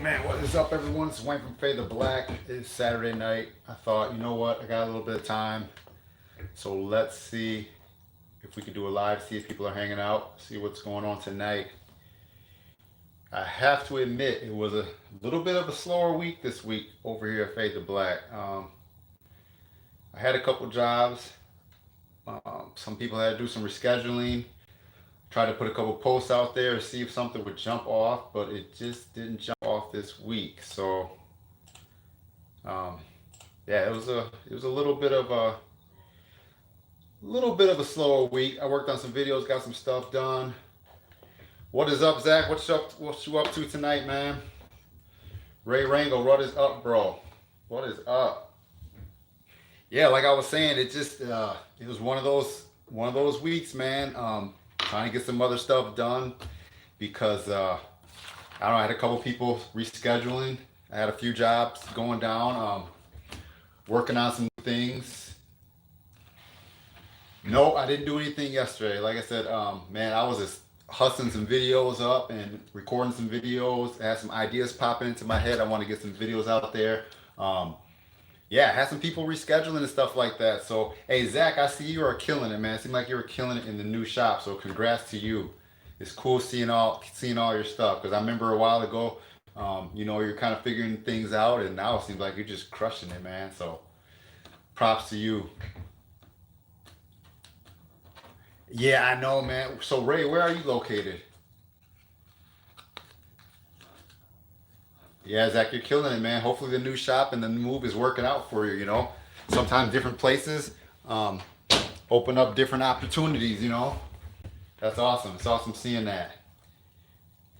Man, what is up, everyone? It's Wayne from Fade to Black. It's Saturday night. I thought, you know what? I got a little bit of time, so let's see if we can do a live. See if people are hanging out. See what's going on tonight. I have to admit, it was a little bit of a slower week this week over here at Fade to Black. I had a couple jobs. Some people had to do some rescheduling. Tried to put a couple posts out there to see if something would jump off, but it just didn't jump off this week. So, um, yeah, it was a little bit of a slower week. I worked on some videos, got some stuff done. What is up, Zach? What you up to tonight, man? Ray Rango, what is up, bro? What is up? Yeah, like I was saying, it was one of those weeks, man. Trying to get some other stuff done because I don't know, I had a couple people rescheduling. I had a few jobs going down, working on some things. No, I didn't do anything yesterday. Like I said, man, I was just hustling some videos up and recording some videos. I had some ideas popping into my head. I want to get some videos out there. Um, yeah, I had some people rescheduling and stuff like that. So, hey, Zach, I see you are killing it, man. It seemed like you were killing it in the new shop. So, congrats to you. It's cool seeing all your stuff because I remember a while ago, you're kind of figuring things out, and now it seems like you're just crushing it, man. So, props to you. Yeah, I know, man. So, Ray, where are you located? Yeah, Zach, you're killing it, man. Hopefully, the new shop and the move is working out for you. Sometimes different places um, open up different opportunities. That's awesome. It's awesome seeing that.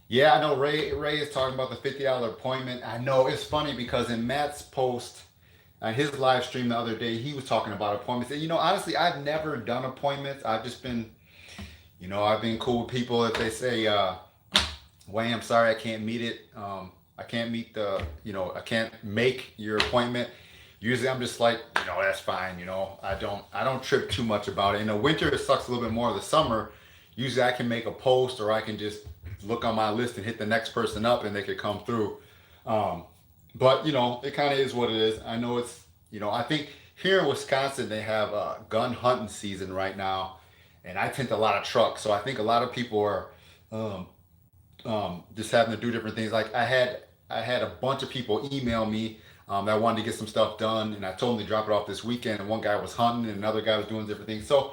Yeah, I know Ray is talking about the $50 appointment. I know it's funny because in Matt's post, his live stream the other day, he was talking about appointments. And honestly, I've never done appointments. I've been cool with people if they say, Wayne, I'm sorry, I can't meet it. I can't meet I can't make your appointment. Usually I'm just like, that's fine. I don't trip too much about it. In the winter, it sucks a little bit more. The summer, usually I can make a post or I can just look on my list and hit the next person up and they could come through. Um, but it kind of is what it is. I know I think here in Wisconsin, they have gun hunting season right now. And I tint a lot of trucks. So I think a lot of people are, um, just having to do different things. Like I had a bunch of people email me that wanted to get some stuff done, and I told them to drop it off this weekend. And one guy was hunting, and another guy was doing different things. So,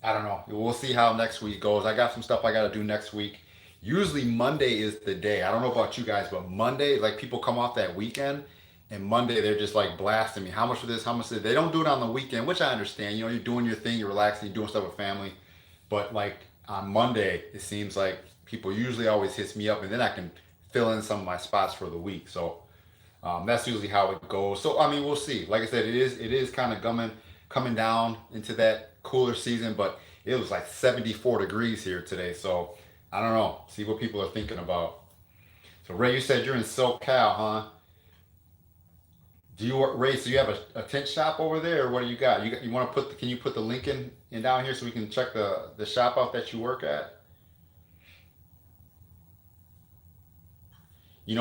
I don't know. We'll see how next week goes. I got some stuff I got to do next week. Usually Monday is the day. I don't know about you guys, but Monday, like people come off that weekend, and Monday they're just like blasting me. How much for this? How much for this? They don't do it on the weekend, which I understand. You're doing your thing, you're relaxing, you're doing stuff with family. But like on Monday, it seems like people usually always hits me up, and then I can fill in some of my spots for the week. So that's usually how it goes. So I mean, we'll see. Like I said, it is kind of coming down into that cooler season, but it was like 74 degrees here today. So I don't know. See what people are thinking about. So Ray, you said you're in SoCal, huh? Do you work, Ray? So you have a tent shop over there, or what do you got? You want to Can you put the link in down here so we can check the shop out that you work at?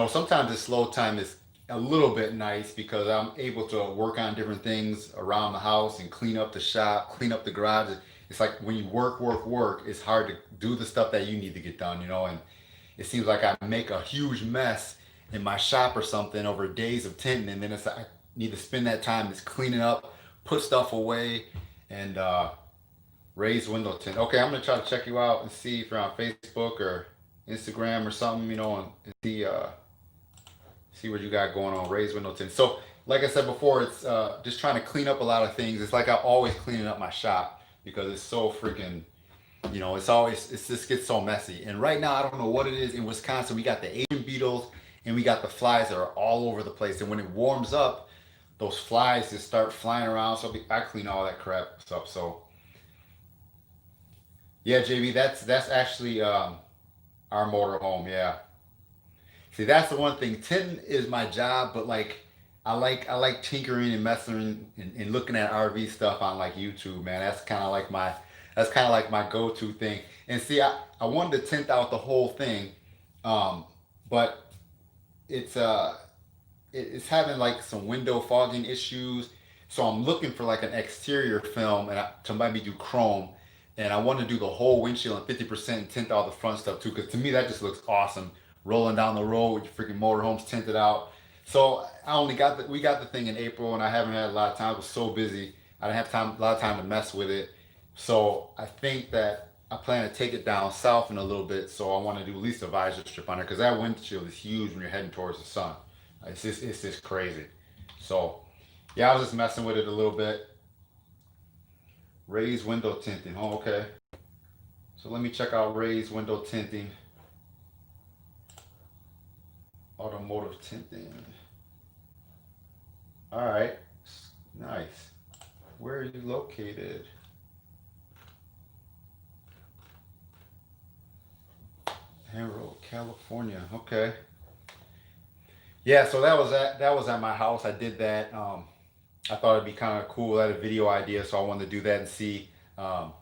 Sometimes the slow time is a little bit nice because I'm able to work on different things around the house and clean up the shop, clean up the garage. It's like when you work, work, work, it's hard to do the stuff that you need to get done, and it seems like I make a huge mess in my shop or something over days of tinting, and then I need to spend that time just cleaning up, put stuff away, and raise window tint. Okay, I'm gonna try to check you out and see if you're on Facebook or Instagram or something, and see what you got going on. Raise window tint. So, like I said before, it's just trying to clean up a lot of things. It's like I always cleaning up my shop because it's so freaking, it's just gets so messy. And right now, I don't know what it is in Wisconsin. We got the Asian beetles and we got the flies that are all over the place. And when it warms up, those flies just start flying around. So I clean all that crap up. So yeah, JB, that's actually our motor home. Yeah. See, that's the one thing. Tinting is my job, but like I like tinkering and messing and looking at RV stuff on like YouTube, man. That's kind of like my go-to thing. And see, I wanted to tint out the whole thing, but it's it's having like some window fogging issues. So I'm looking for like an exterior film and to maybe do chrome. And I want to do the whole windshield and 50% and tint all the front stuff too. Because to me, that just looks awesome. Rolling down the road with your freaking motorhomes tinted out. So I only got we got the thing in April and I haven't had a lot of time. I was so busy. I didn't have time, a lot of time to mess with it. So I think that I plan to take it down south in a little bit. So I want to do at least a visor strip on there because that windshield is huge when you're heading towards the sun. It's just crazy. So yeah, I was just messing with it a little bit. Raised window tinting. Oh, okay. So let me check out raised window tinting. Automotive tinting. All right. Nice. Where are you located? Hangout, California. Okay. Yeah, so that was at my house. I did that. I thought it'd be kind of cool. I had a video idea, so I wanted to do that and see how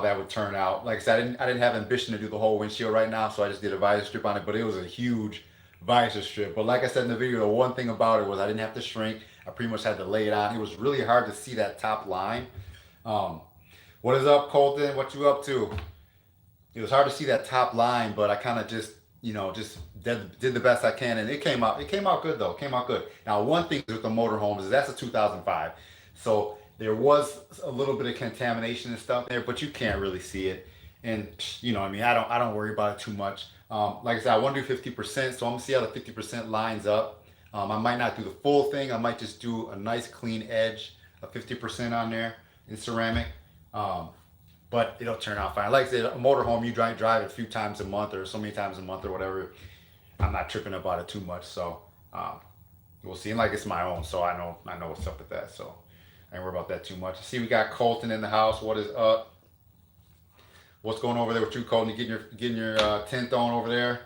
that would turn out. Like I said, I didn't have ambition to do the whole windshield right now, so I just did a visor strip on it. But it was a huge visor strip. But like I said in the video, the one thing about it was I didn't have to shrink. I pretty much had to lay it on. It was really hard to see that top line. Um, what is up, Colton? What you up to? It was hard to see that top line, but I kind of just, just did the best I can, and it came out good though. It came out good. Now, one thing with the motorhomes is that's a 2005, so there was a little bit of contamination and stuff there, but you can't really see it. And I mean, I don't worry about it too much. Like I said, I want to do 50%, so I'm gonna see how the 50% lines up. I might not do the full thing. I might just do a nice clean edge of 50% on there in ceramic. Um, but it'll turn out fine. Like I said, a motorhome, you drive it a few times a month or so many times a month or whatever. I'm not tripping about it too much. So we'll see. And like it's my own, so I know what's up with that. So I ain't worry about that too much. I see we got Colton in the house. What is up? What's going over there with you, Colton? You getting your tint on over there?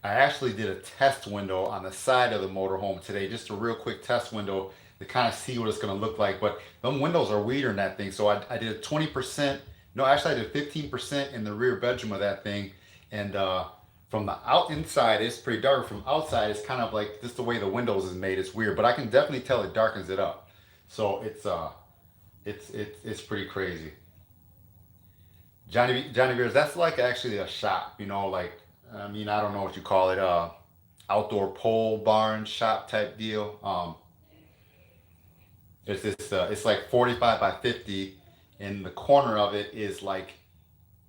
I actually did a test window on the side of the motorhome today, just a real quick test window to kind of see what it's going to look like. But them windows are weirder in that thing. So I did a 20%. No, actually I did 15% in the rear bedroom of that thing. And from the inside, it's pretty dark. From outside, it's kind of like just the way the windows is made. It's weird, but I can definitely tell it darkens it up. So it's pretty crazy. Johnny Beers, that's like actually a shop, like I mean I don't know what you call it, outdoor pole barn shop type deal. It's like 45 by 50, and the corner of it is like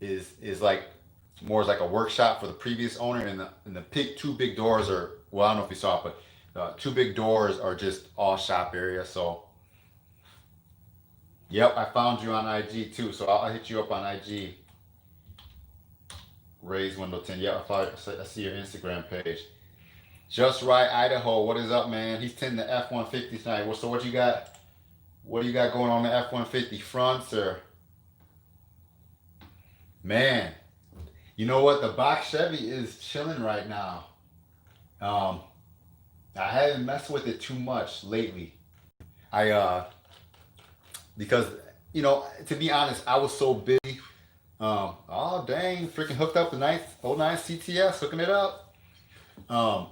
is like more as like a workshop for the previous owner, and the two big doors are, well, I don't know if you saw it, but two big doors are just all shop area. So yep, I found you on IG too, so I'll hit you up on IG. Raise window tint. Yeah, I see your Instagram page. Just right, Idaho. What is up, man? He's tinting the F-150 tonight. So what you got? What do you got going on the F-150 fronts, or man? You know what? The box Chevy is chilling right now. Um, I haven't messed with it too much lately. I because to be honest, I was so busy. Oh dang, freaking hooked up the nice old nice CTS, hooking it up. Um,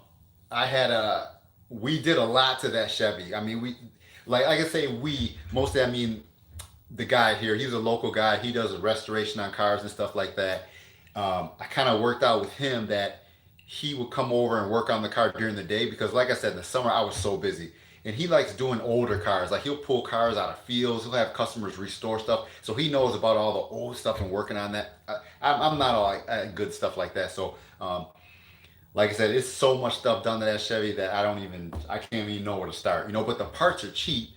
I had we did a lot to that Chevy. I mean, we like I say we mostly. I mean, the guy here, he's a local guy. He does a restoration on cars and stuff like that. I kind of worked out with him that he would come over and work on the car during the day because, like I said, in the summer I was so busy. And he likes doing older cars. Like he'll pull cars out of fields. He'll have customers restore stuff. So he knows about all the old stuff and working on that. I'm not all like good stuff like that. So like I said, it's so much stuff done to that Chevy that I can't even know where to start. But the parts are cheap.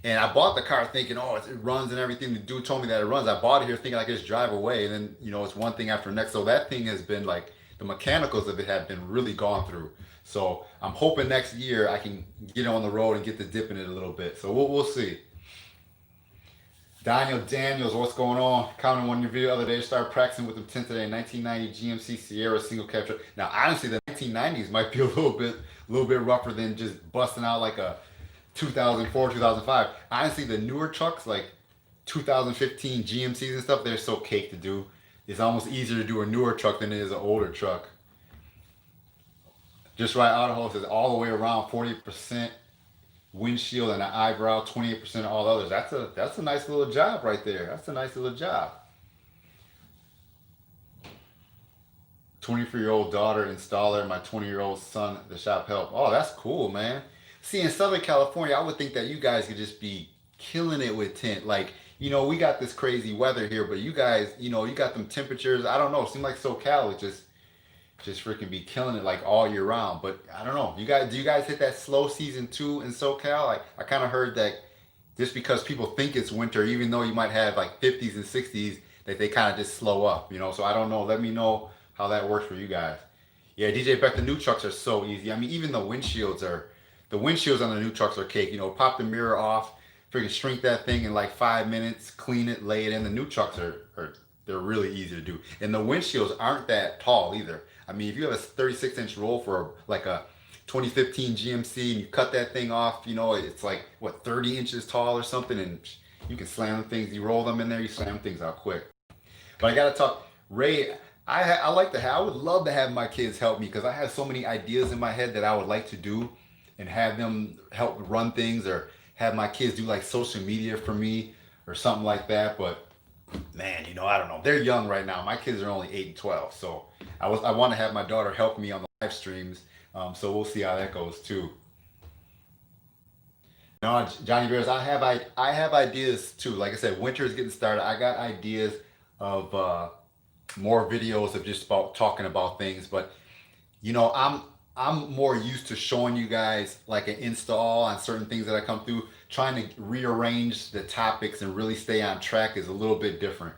And I bought the car thinking, oh, it runs and everything. The dude told me that it runs. I bought it here thinking I could just drive away. And then, it's one thing after the next. So that thing has been like, the mechanicals of it have been really gone through. So I'm hoping next year I can get on the road and get to dipping it a little bit. So we'll see. Daniel Daniels, what's going on? Commenting on your video the other day, started practicing with the tint today. 1990 GMC Sierra single cab truck. Now, honestly, the 1990s might be a little bit rougher than just busting out like a 2004, 2005. Honestly, the newer trucks like 2015 GMCs and stuff, they're so cake to do. It's almost easier to do a newer truck than it is an older truck. Just right Auto says all the way around 40% windshield and an eyebrow, 28% all others. That's a nice little job right there. That's a nice little job. 24-year-old daughter installer, my 20-year-old son the shop help. Oh, that's cool, man. See, in Southern California, I would think that you guys could just be killing it with tint. Like, we got this crazy weather here, but you guys, you got them temperatures. I don't know. It seems like SoCal is just freaking be killing it like all year round. But I don't know. Do you guys hit that slow season too in SoCal? Like, I kind of heard that just because people think it's winter, even though you might have like 50s and 60s, that they kind of just slow up. So I don't know. Let me know how that works for you guys. Yeah, DJ Beck, the new trucks are so easy. I mean, even the windshields on the new trucks are cake. Pop the mirror off, freaking shrink that thing in like 5 minutes, clean it, lay it in. The new trucks they're really easy to do. And the windshields aren't that tall either. I mean, if you have a 36-inch roll for like a 2015 GMC and you cut that thing off, it's like, what, 30 inches tall or something, and you can slam things, you roll them in there, you slam things out quick. But I gotta talk, Ray, I would love to have my kids help me because I have so many ideas in my head that I would like to do and have them help run things or have my kids do like social media for me or something like that. But man, I don't know. They're young right now. My kids are only 8 and 12. So I want to have my daughter help me on the live streams. So we'll see how that goes too. No, Johnny Bears, I have ideas too. Like I said, winter is getting started. I got ideas of more videos of just about talking about things, but I'm more used to showing you guys like an install on certain things that I come through. Trying to rearrange the topics and really stay on track is a little bit different.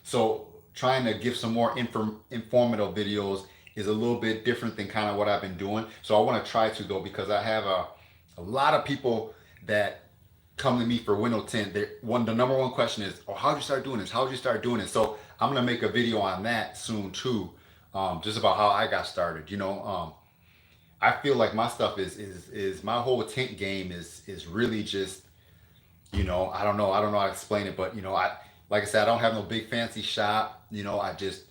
So trying to give some more informative videos is a little bit different than kind of what I've been doing. So I want to try to though, because I have a lot of people that come to me for window tint. The number one question is, oh, how'd you start doing this? How'd you start doing it? So I'm gonna make a video on that soon too, just about how I got started. I feel like my stuff is my whole tint game is really just, I don't know how to explain it, but like I said, I don't have no big fancy shop. I just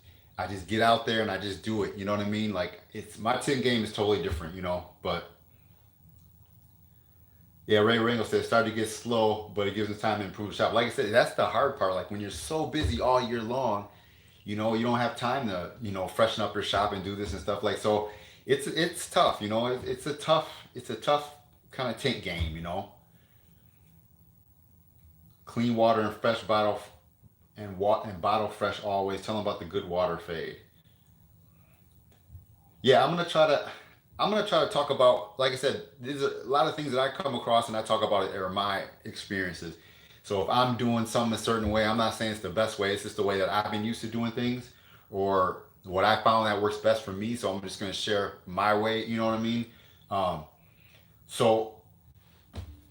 get out there and I just do it. You know what I mean? Like my tint game is totally different. But yeah, Ray Ringo said it started to get slow, but it gives us time to improve the shop. Like I said, that's the hard part. Like when you're so busy all year long, you don't have time to, freshen up your shop and do this and stuff like so. It's tough, it's a tough kind of tint game. Clean water and fresh bottle and bottle fresh always. Tell them about the good water fade. Yeah, I'm gonna try to talk about, like I said, there's a lot of things that I come across and I talk about it are my experiences. So if I'm doing something a certain way, I'm not saying it's the best way. It's just the way that I've been used to doing things, or what I found that works best for me. So I'm just gonna share my way. You know what I mean? Um, so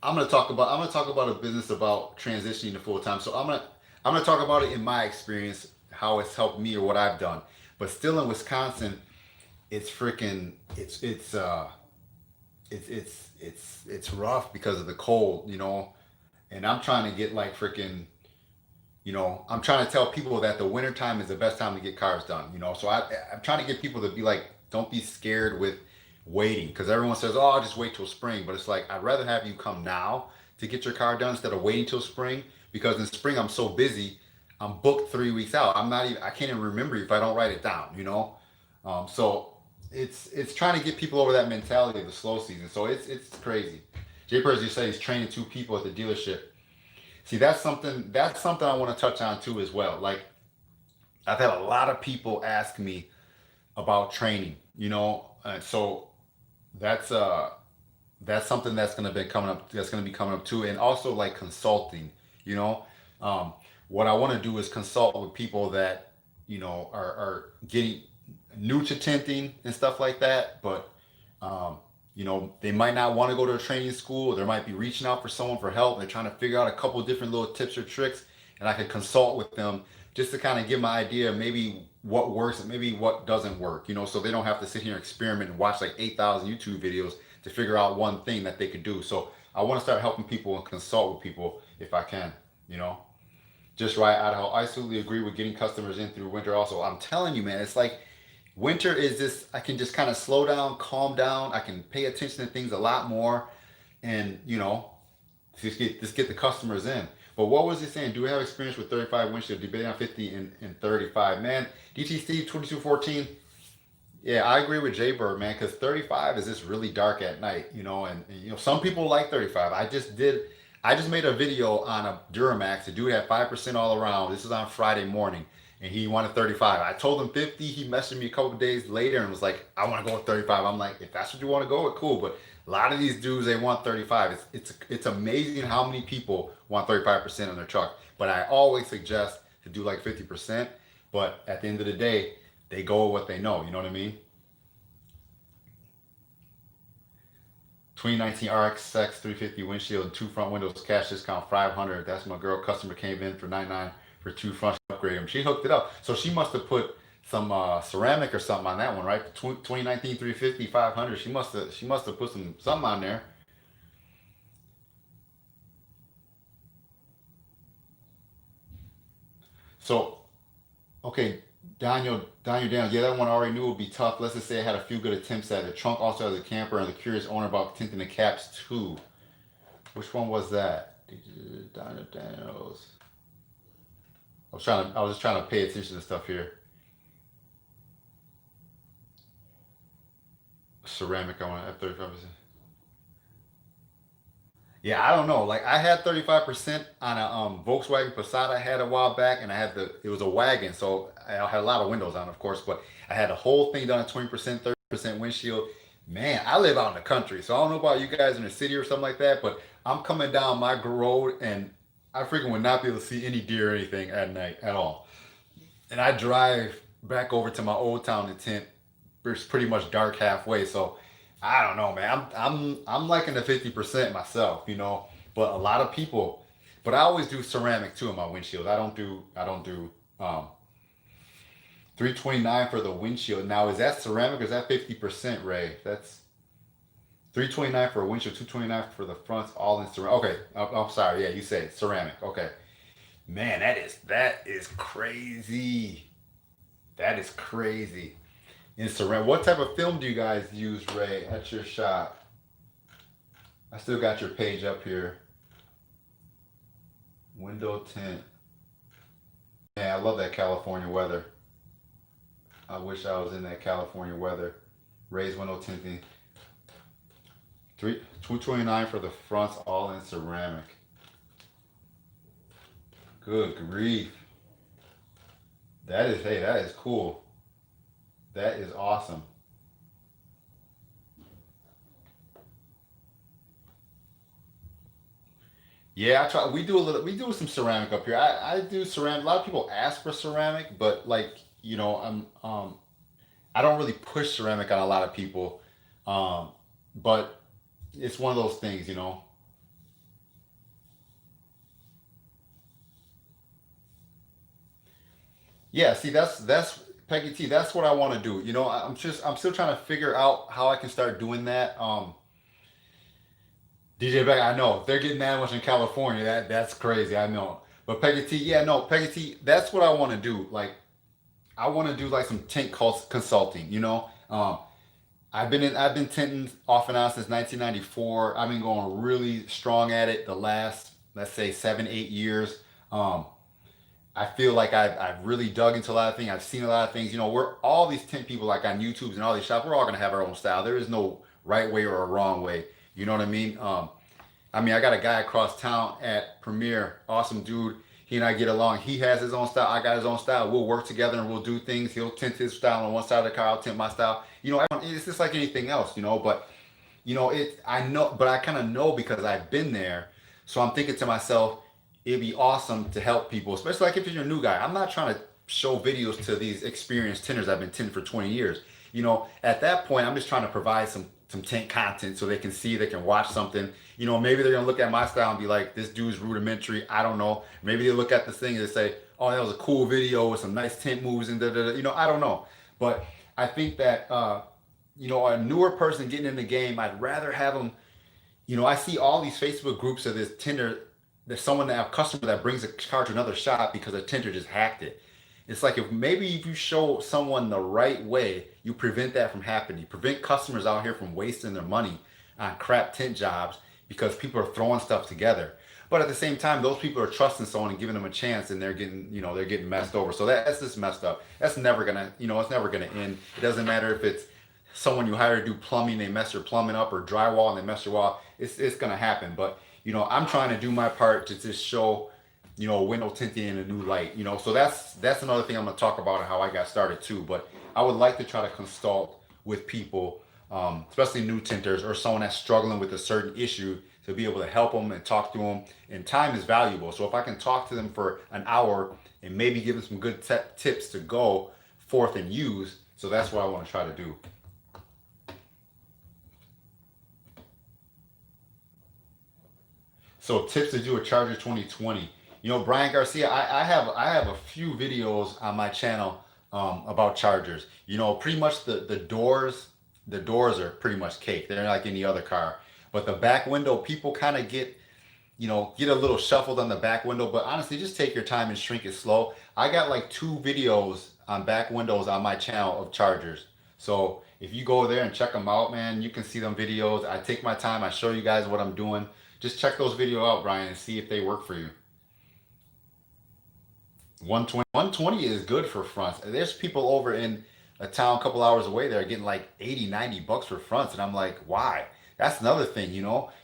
I'm gonna talk about a business about transitioning to full time. So I'm gonna talk about it in my experience, how it's helped me or what I've done. But still in Wisconsin, it's freaking it's rough because of the cold. And I'm trying to get like freaking, I'm trying to tell people that the winter time is the best time to get cars done. So I'm trying to get people to be like, don't be scared with waiting, because everyone says, oh, I'll just wait till spring. But it's like, I'd rather have you come now to get your car done instead of waiting till spring, because in spring I'm so busy, I'm booked 3 weeks out. I can't even remember if I don't write it down. So it's trying to get people over that mentality of the slow season. So it's crazy. Jay Percy says he's training 2 people at the dealership. See, that's something I want to touch on too as well. Like, I've had a lot of people ask me about training. So that's that's something that's gonna be coming up. That's gonna be coming up too, and also like consulting. You know, um, what I want to do is consult with people that are getting new to tinting and stuff like that, but they might not want to go to a training school. They might be reaching out for someone for help. They're trying to figure out a couple of different little tips or tricks, and I could consult with them just to kind of give my idea of maybe what works and maybe what doesn't work. So they don't have to sit here and experiment and watch like 8,000 YouTube videos to figure out one thing that they could do. So I want to start helping people and consult with people if I can. You know, Just right, Idaho. I absolutely agree with getting customers in through winter also. I'm telling you, man, it's like winter is this, I can just kind of slow down, calm down. I can pay attention to things a lot more and, just get the customers in. But what was he saying? Do we have experience with 35 windshield? Debating on 50 and 35. Man, DTC 2214. Yeah, I agree with Jay Bird, man, because 35 is just really dark at night, and some people like 35. I just made a video on a Duramax. The dude had 5% all around. This is on Friday morning, and he wanted 35. I told him 50. He messaged me a couple days later and was like, I want to go with 35. I'm like, if that's what you want to go with, cool. But a lot of these dudes, they want 35. It's amazing how many people want 35% on their truck. But I always suggest to do like 50%. But at the end of the day, they go with what they know. You know what I mean? 2019 RXX 350 windshield, two front windows, cash discount 500. That's my girl customer came in for 99 for two front. Upgrade them. She hooked it up. So she must have put some ceramic or something on that one, right? 2019 350 500. She must have put something on there. So okay, Daniel, yeah, that one I already knew would be tough. Let's just say I had a few good attempts at it. Trunk also has a camper and the curious owner about tinting the caps too. Which one was that? Daniels. I was just trying to pay attention to stuff here. Ceramic, I want to have 35%. Yeah, I don't know. Like I had 35% on a Volkswagen Passat I had a while back, and it was a wagon, so I had a lot of windows on, of course, but I had the whole thing done at 20%, 30% windshield. Man, I live out in the country, so I don't know about you guys in the city or something like that, but I'm coming down my road and I freaking would not be able to see any deer or anything at night at all. And I drive back over to my old town in Tint. It's pretty much dark halfway, so I don't know, man. I'm liking the 50% myself, but a lot of people. But I always do ceramic too in my windshield. I don't do 329 for the windshield. Now is that ceramic or is that 50%, Ray? That's 329 for a windshield, 229 for the fronts, all in ceramic. Okay, I'm sorry. Yeah, you say ceramic. Okay, man, that is crazy. That is crazy. In ceramic, what type of film do you guys use, Ray, at your shop? I still got your page up here. Window tint. Yeah, I love that California weather. I wish I was in that California weather. Ray's window tinting. 229 for the fronts, all in ceramic. Good grief. That is cool. That is awesome. Yeah, I try. We do some ceramic up here. I do ceramic. A lot of people ask for ceramic, but like I don't really push ceramic on a lot of people. Um, but it's one of those things. Yeah, see, that's Peggy T. That's what I want to do. I'm still trying to figure out how I can start doing that. DJ Beck, I know they're getting that much in California. That's crazy. I know. But Peggy T, yeah, no, Peggy T. That's what I want to do. Like I want to do like some consulting. I've been tinting off and on since 1994. I've been going really strong at it the last, let's say, 7, 8 years. Um, I feel like I've really dug into a lot of things. I've seen a lot of things. We're all these tent people like on YouTube's and all these shops. We're all gonna have our own style. There is no right way or a wrong way. You know what I mean? I got a guy across town at Premiere, awesome dude. He and I get along. He has his own style. I got his own style. We'll work together and we'll do things. He'll tint his style on one side of the car. I'll tint my style. It's just like anything else. But I know, but I kind of know because I've been there. So I'm thinking to myself, it'd be awesome to help people, especially like if you're a new guy. I'm not trying to show videos to these experienced tinters I've been tinting for 20 years. At that point, I'm just trying to provide some tint content so they can see, they can watch something. Maybe they're gonna look at my style and be like, this dude's rudimentary. I don't know. Maybe they look at this thing and they say, oh, that was a cool video with some nice tint moves and da da da. I don't know. But I think that a newer person getting in the game, I'd rather have them. I see all these Facebook groups of this Tinder there's someone, a customer that brings a car to another shop because a tinter just hacked it. It's like if you show someone the right way, you prevent that from happening. You prevent customers out here from wasting their money on crap tint jobs because people are throwing stuff together. But at the same time, those people are trusting someone and giving them a chance, and they're getting, they're getting messed over. So that's just messed up. That's never gonna, it's never gonna end. It doesn't matter if it's someone you hire to do plumbing, they mess your plumbing up, or drywall and they mess your wall. It's gonna happen. But I'm trying to do my part to just show, window tinting in a new light. So that's another thing I'm gonna talk about, and how I got started too. But I would like to try to consult with people, especially new tinters or someone that's struggling with a certain issue, to be able to help them and talk to them. And time is valuable. So if I can talk to them for an hour and maybe give them some good tips to go forth and use, so that's what I want to try to do. So tips to do a Charger 2020. Brian Garcia, I have a few videos on my channel, about chargers. Pretty much the doors are pretty much cake. They're like any other car. But the back window, people kind of get a little shuffled on the back window. But honestly, just take your time and shrink it slow. I got like 2 videos on back windows on my channel of chargers. So if you go there and check them out, man, you can see them videos. I take my time. I show you guys what I'm doing. Just check those videos out, Brian, and see if they work for you. 120 is good for fronts. There's people over in a town a couple hours away that are getting like 80, $90 for fronts. And I'm like, why? That's another thing,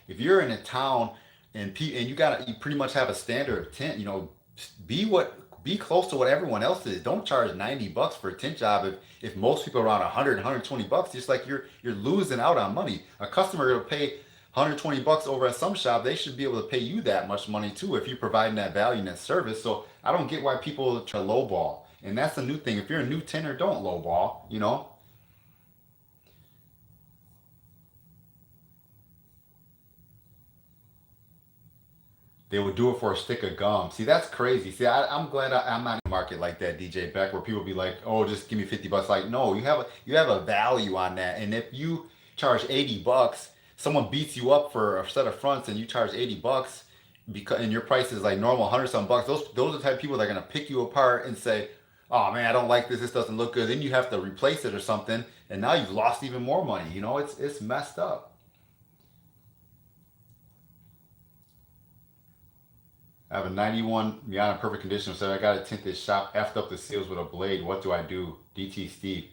if you're in a town and you pretty much have a standard tint, be close to what everyone else is. Don't charge $90 for a tint job if most people are around 100, $120. Just like you're losing out on money. A customer will pay $120 over at some shop. They should be able to pay you that much money too if you're providing that value and that service. So I don't get why people try to lowball. And that's the new thing. If you're a new tinter, don't lowball. They would do it for a stick of gum. See, that's crazy. See, I'm glad I'm not in the market like that, DJ Beck, where people be like, "Oh, just give me $50." Like, no, you have a value on that, and if you charge $80, someone beats you up for a set of fronts, and you charge $80 because and your price is like normal 100 some bucks. Those are the type of people that are gonna pick you apart and say, "Oh man, I don't like this. This doesn't look good." Then you have to replace it or something, and now you've lost even more money. It's messed up. I have a 91 Miata in perfect condition. So I got to tint this shop, effed up the seals with a blade. What do I do? DT Steve.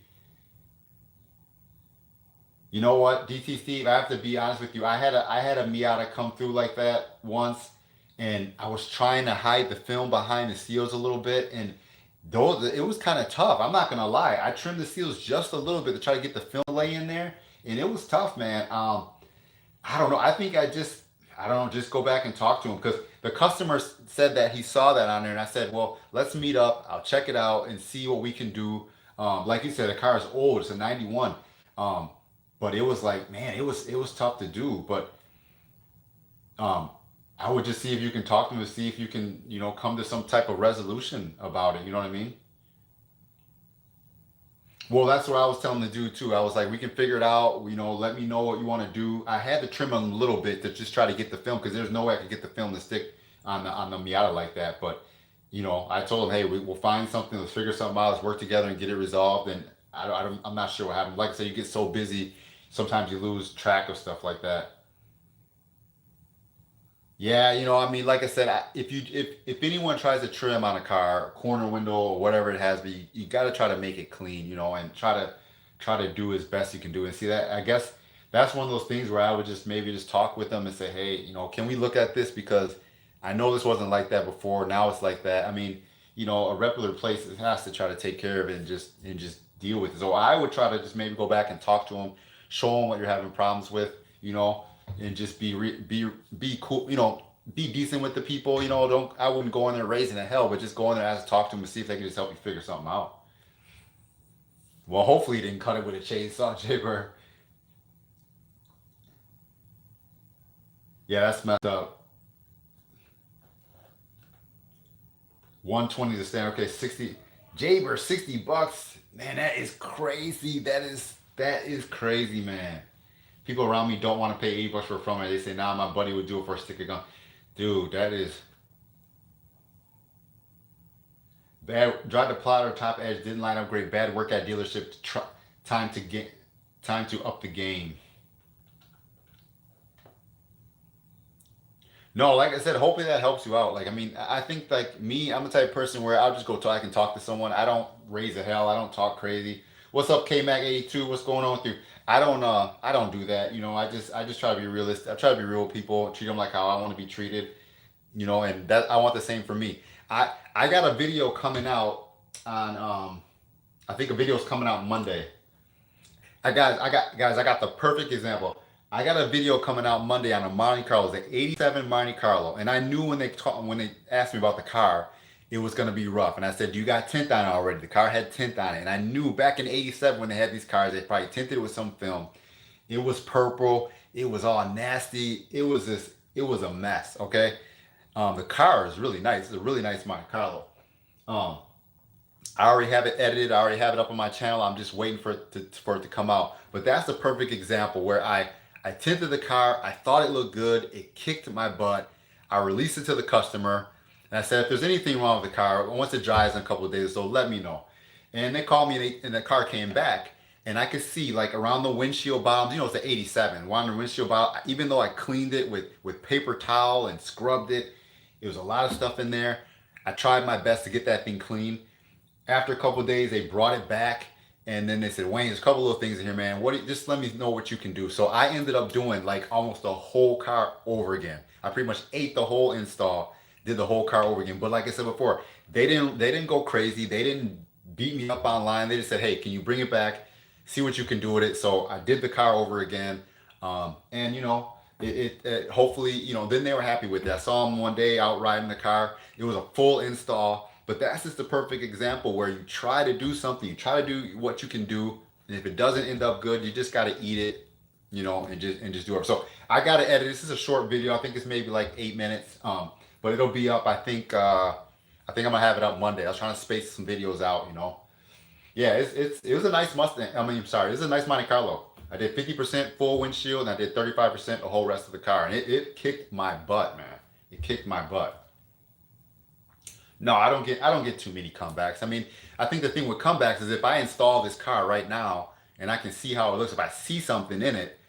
You know what, DT Steve, I have to be honest with you. I had a Miata come through like that once, and I was trying to hide the film behind the seals a little bit, and those it was kind of tough. I'm not gonna lie. I trimmed the seals just a little bit to try to get the film lay in there, and it was tough, man. I don't know. I think I don't know, just go back and talk to him because the customer said that he saw that on there, and I said, well, let's meet up. I'll check it out and see what we can do. Like you said, the car is old. It's a 91. Um, but it was like, man, it was tough to do. But um, I would just see if you can talk to him to see if you can, come to some type of resolution about it. You know what I mean? Well, that's what I was telling the dude too. I was like, we can figure it out. Let me know what you want to do. I had to trim them a little bit to just try to get the film because there's no way I could get the film to stick on the Miata like that. But I told him, hey, we'll find something. Let's figure something out. Let's work together and get it resolved. And I'm not sure what happened. Like I said, you get so busy, sometimes you lose track of stuff like that. Yeah, I mean, like I said, if anyone tries to trim on a car, corner window or whatever it has, but you got to try to make it clean, and try to do as best you can do. And see that I guess that's one of those things where I would just maybe just talk with them and say, hey, can we look at this because I know this wasn't like that before. Now it's like that. I mean, a reputable place has to try to take care of it and just deal with it. So I would try to just maybe go back and talk to them, show them what you're having problems with, you know, and just be cool, be decent with the people. Don't I wouldn't go in there raising a hell, but just go in there and talk to them and see if they can just help you figure something out. Well, hopefully you didn't cut it with a chainsaw, Jayber. Yeah, that's messed up. 120 to stand. Okay, 60. Jayber, $60. Man, that is crazy. That is crazy, man. People around me don't want to pay $80 for a film, and they say, nah, my buddy would do it for a stick of gum. Dude, that is bad. Drive the plotter top edge didn't line up great. Bad work at dealership. Time to get time to up the game. No, like I said, hopefully that helps you out. Like, I mean, I think like me, I'm the type of person where I'll just go talk. I can talk to someone. I don't raise a hell. I don't talk crazy. What's up, K Mac 82? What's going on with you? I don't do that. You know, I just try to be realistic. I try to be real with people, treat them like how I want to be treated. You know, and that I want the same for me. I got a video coming out on I think a video is coming out Monday. I got the perfect example. I got a video coming out Monday on a Monte Carlo, it's an '87 Monte Carlo, and I knew when they asked me about the car, it was gonna be rough. And I said, "You got tint on it already." The car had tint on it, and I knew back in '87 when they had these cars, they probably tinted it with some film. It was purple. It was all nasty. It was a mess. Okay, the car is really nice. It's a really nice Monte Carlo. Um, I already have it edited. I already have it up on my channel. I'm just waiting for it to come out. But that's the perfect example where I tinted the car. I thought it looked good. It kicked my butt. I released it to the customer, and I said, if there's anything wrong with the car, once it dries in a couple of days, so let me know. And they called me, and the car came back, and I could see like around the windshield bottoms. You know, it's an '87. Around the windshield bottom, even though I cleaned it with paper towel and scrubbed it, it was a lot of stuff in there. I tried my best to get that thing clean. After a couple of days, they brought it back, and then they said, Wayne, there's a couple little things in here, man. Just let me know what you can do. So I ended up doing like almost the whole car over again. I pretty much ate the whole install, did the whole car over again. But like I said before, they didn't go crazy. They didn't beat me up online. They just said, hey, can you bring it back? See what you can do with it. So I did the car over again, and you know. It hopefully, you know, then they were happy with it. I saw them one day out riding the car. It was a full install. But that's just the perfect example where you try to do something, you try to do what you can do, and if it doesn't end up good, you just got to eat it, you know, and just do it. So I got to edit. This is a short video. I think it's maybe like 8 minutes, but it'll be up. I think I'm gonna have it up Monday. I was trying to space some videos out, you know. Yeah, it was a nice Mustang. I mean, sorry, it was a nice Monte Carlo. I did 50% full windshield, and I did 35% the whole rest of the car, and it kicked my butt, man. It kicked my butt. No, I don't get too many comebacks. I mean, I think the thing with comebacks is if I install this car right now and I can see how it looks, if I see something in it,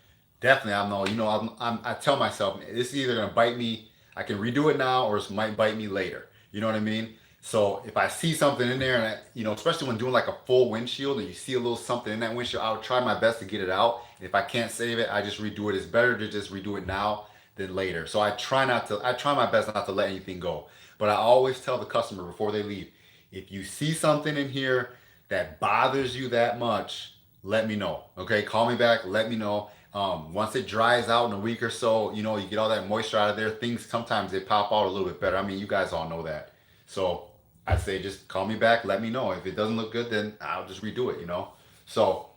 definitely I'm no, you know, I tell myself this is either gonna bite me. I can redo it now, or it might bite me later. You know what I mean? So if I see something in there, and you know, especially when doing like a full windshield, and you see a little something in that windshield, I'll try my best to get it out. If I can't save it, I just redo it. It's better to just redo it now than later. So I try my best not to let anything go. But I always tell the customer before they leave, if you see something in here that bothers you that much, let me know. Okay, call me back, let me know. Once it dries out in a week or so, you know, you get all that moisture out of there, things sometimes they pop out a little bit better. I mean, you guys all know that. So I say just call me back, let me know. If it doesn't look good, then I'll just redo it, you know. So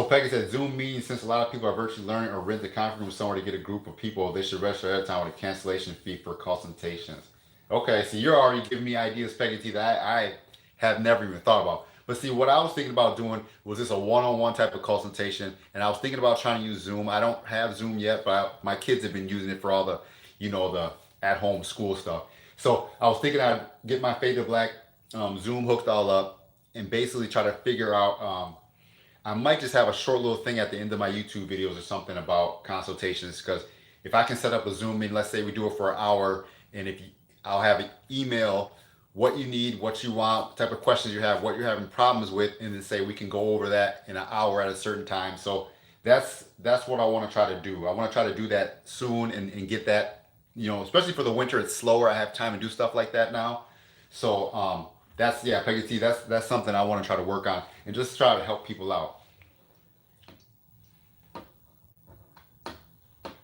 Peggy said Zoom meetings, since a lot of people are virtually learning or rent the conference room somewhere to get a group of people, they should register ahead of time with a cancellation fee for consultations. Okay, so you're already giving me ideas, Peggy T, that I have never even thought about. But see, what I was thinking about doing was this a one-on-one type of consultation, and I was thinking about trying to use Zoom. I don't have Zoom yet, but my kids have been using it for all the, you know, the at-home school stuff. So I was thinking I'd get my Fade to Black Zoom hooked all up and basically try to figure out. I might just have a short little thing at the end of my YouTube videos or something about consultations, because if I can set up a Zoom meeting, let's say we do it for an hour, and if you, I'll have an email what you need, what you want, type of questions you have, what you're having problems with, and then say we can go over that in an hour at a certain time. So that's what I want to try to do. I want to try to do that soon and get that, you know, especially for the winter, it's slower. I have time to do stuff like that now. So that's, yeah, Peggy T, that's something I want to try to work on and just try to help people out.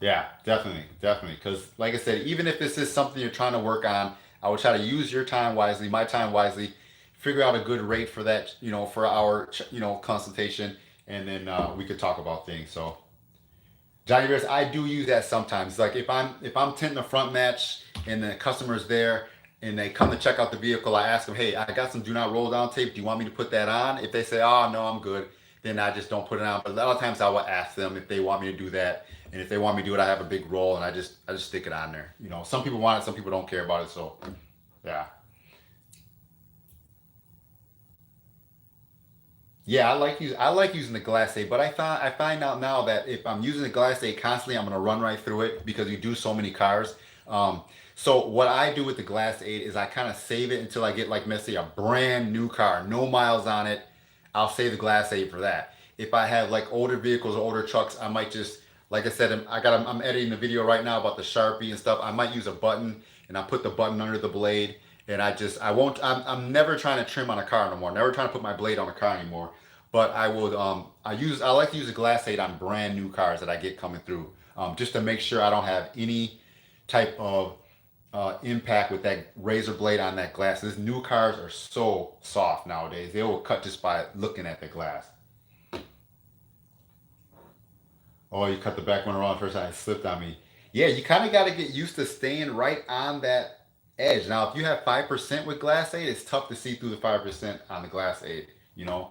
Yeah, definitely, definitely. Because, like I said, even if this is something you're trying to work on, I would try to use your time wisely, my time wisely, figure out a good rate for that, you know, for our, you know, consultation, and then we could talk about things. So, Johnny Bears, I do use that sometimes. Like if I'm tinting a front match and the customer's there and they come to check out the vehicle, I ask them, hey, I got some do not roll down tape. Do you want me to put that on? If they say, oh no, I'm good, then I just don't put it on. But a lot of times I will ask them if they want me to do that. And if they want me to do it, I have a big roll and I just stick it on there. You know, some people want it, some people don't care about it. So yeah. Yeah, I like using the glass aid, but I find out now that if I'm using the glass aid constantly, I'm gonna run right through it because you do so many cars. Um, so what I do with the glass aid is I kind of save it until I get like, let's say, a brand new car, no miles on it. I'll save the glass aid for that. If I have like older vehicles or older trucks, I might just, like I said, I'm editing the video right now about the Sharpie and stuff. I might use a button and I put the button under the blade and I won't, I'm never trying to trim on a car no more. Never trying to put my blade on a car anymore. But I like to use a glass aid on brand new cars that I get coming through, just to make sure I don't have any type of impact with that razor blade on that glass. These new cars are so soft nowadays; they will cut just by looking at the glass. Oh, you cut the back one around first time, it slipped on me. Yeah, you kind of got to get used to staying right on that edge. Now, if you have 5% with glass aid, it's tough to see through the 5% on the glass aid. You know.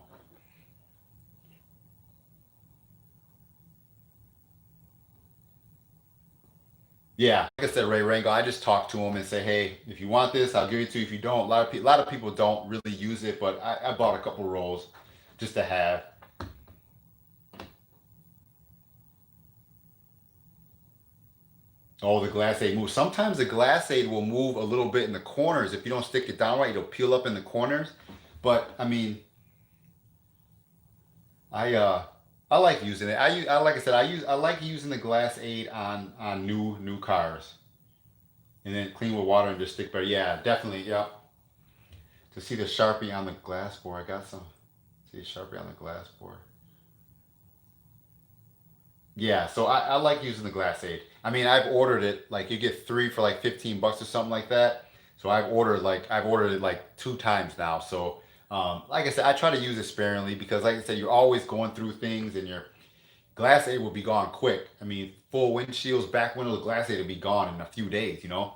Yeah, like I said, Ray Rango, I just talk to him and say, hey, if you want this, I'll give it to you. If you don't, a lot of people don't really use it, but I bought a couple rolls just to have. Oh, the glass aid moves. Sometimes the glass aid will move a little bit in the corners. If you don't stick it down right, it'll peel up in the corners. But I mean, I uh I like using it. I like I said, I like using the glass aid on new cars. And then clean with water and just stick better. Yeah, definitely. Yeah. To see the Sharpie on the glass board. I got some. See the Sharpie on the glass board. Yeah, so I like using the glass aid. I mean, I've ordered it like you get three for like 15 bucks or something like that. So I've ordered it like two times now. So like I said, I try to use it sparingly because like I said, you're always going through things and your glass aid will be gone quick. I mean, full windshields, back windows, glass aid will be gone in a few days. You know.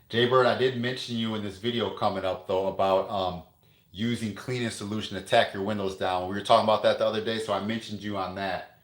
Jaybird, I did mention you in this video coming up though about using cleaning solution to tack your windows down. We were talking about that the other day, so I mentioned you on that.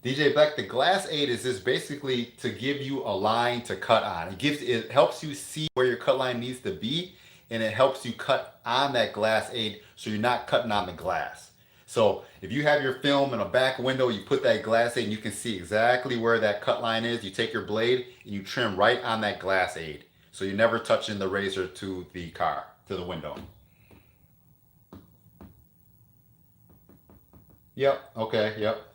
DJ Black, the glass aid is just basically to give you a line to cut on. It helps you see where your cut line needs to be, and it helps you cut on that glass aid so you're not cutting on the glass. So if you have your film in a back window, you put that glass aid and you can see exactly where that cut line is. You take your blade and you trim right on that glass aid. So you're never touching the razor to the car, to the window. Yep. Okay. Yep.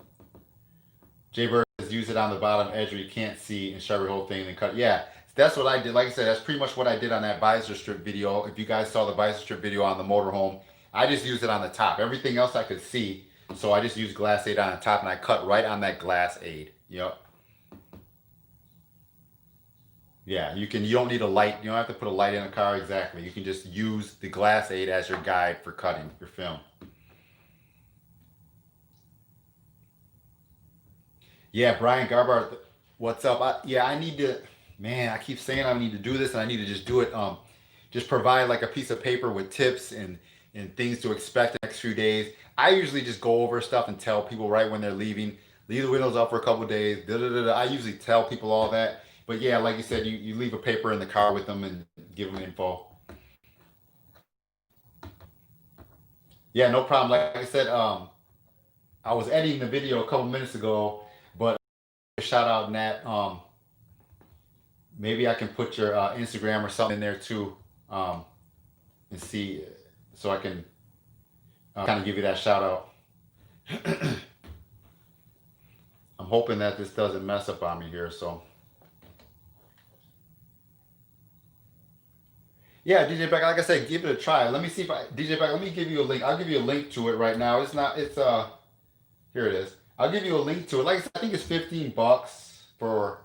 Jaybird has used it on the bottom edge where you can't see and shove your whole thing and then cut. Yeah, that's what I did. Like I said, that's pretty much what I did on that visor strip video. If you guys saw the visor strip video on the motorhome, I just used it on the top. Everything else I could see, so I just used glass aid on the top and I cut right on that glass aid. Yep. Yeah, you can. You don't need a light. You don't have to put a light in a car. Exactly. You can just use the glass aid as your guide for cutting your film. Yeah, Brian Garbar, what's up? Yeah, I need to, man, I keep saying I need to do this and I need to just do it. Just provide like a piece of paper with tips and things to expect the next few days. I usually just go over stuff and tell people right when they're leaving, leave the windows up for a couple of days. Da, da, da, da. I usually tell people all that. But yeah, like you said, you leave a paper in the car with them and give them info. Yeah, no problem. Like I said, I was editing the video a couple minutes ago, but shout out Nat. Maybe I can put your Instagram or something in there too, and see, so I can kind of give you that shout out. I'm hoping that this doesn't mess up on me here. So yeah, DJ Beck, like I said, give it a try. Let me see if DJ Beck. Let me give you a link. I'll give you a link to it right now. It's not. It's here it is. I'll give you a link to it. Like I said, I think it's 15 bucks for.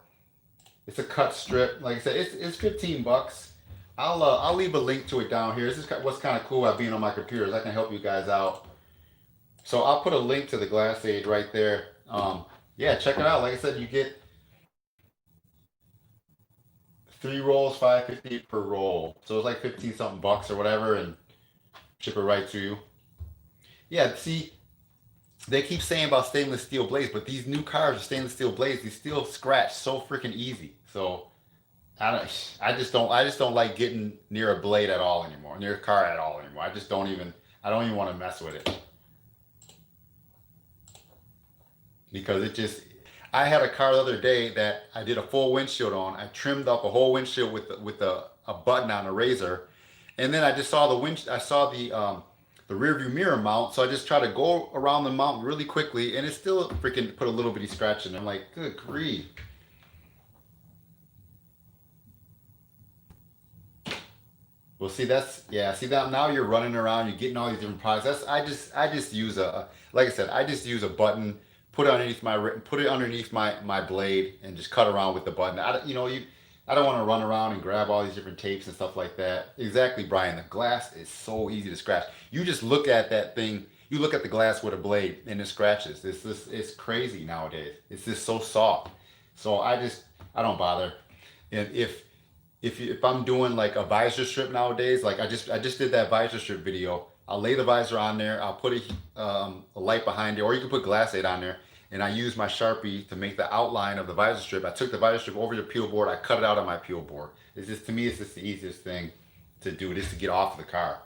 It's a cut strip. Like I said, it's 15 bucks. I'll leave a link to it down here. This is what's kind of cool about being on my computer is I can help you guys out. So I'll put a link to the glass aid right there. Yeah, check it out. Like I said, you get Three rolls, 550 per roll. So it's like 15 something bucks or whatever, and ship it right to you. Yeah, see, they keep saying about stainless steel blades, but these new cars are stainless steel blades. They still scratch so freaking easy. So I just don't like getting near a blade at all anymore, near a car at all anymore. I don't even want to mess with it because it just. I had a car the other day that I did a full windshield on. I trimmed up a whole windshield with a button on a razor, and then I just saw the rear view mirror mount. So I just tried to go around the mount really quickly, and it still freaking put a little bitty scratch in. I'm like, good grief. Well, see, that's yeah. See that now you're running around, you're getting all these different products. I just use like I said, I just use a button, put it underneath my blade, and just cut around with the button. I don't want to run around and grab all these different tapes and stuff like that. Exactly, Brian. The glass is so easy to scratch. You just look at that thing. You look at the glass with a blade, and it scratches. It's crazy nowadays. It's just so soft. So I don't bother. And if I'm doing like a visor strip nowadays, like I just did that visor strip video. I'll lay the visor on there. I'll put a light behind it, or you can put glass aid on there. And I use my Sharpie to make the outline of the visor strip. I took the visor strip over to the peel board. I cut it out on my peel board. It's just to me, it's just the easiest thing to do, just to get off the car.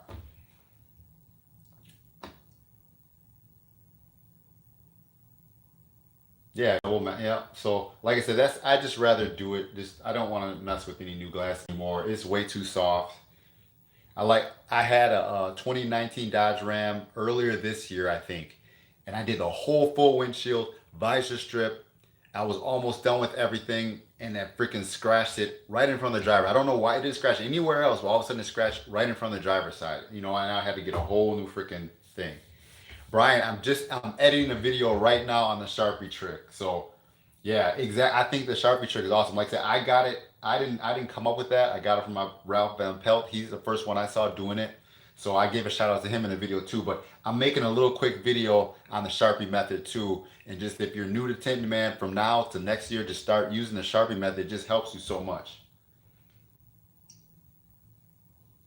Yeah, well, yeah. So, like I said, I just rather do it. Just I don't want to mess with any new glass anymore. It's way too soft. I had a 2019 Dodge Ram earlier this year, I think, and I did the whole full windshield visor strip. I was almost done with everything, and that freaking scratched it right in front of the driver. I don't know why it didn't scratch anywhere else, but all of a sudden it scratched right in front of the driver's side. And I had to get a whole new freaking thing. Brian, I'm editing a video right now on the Sharpie trick. So yeah, exactly. I think the Sharpie trick is awesome. Like I said, I got it. I didn't come up with that. I got it from my Ralph Van Pelt. He's the first one I saw doing it. So I gave a shout out to him in the video too. But I'm making a little quick video on the Sharpie method too. And just if you're new to tinting, man, from now to next year, just start using the Sharpie method. It just helps you so much.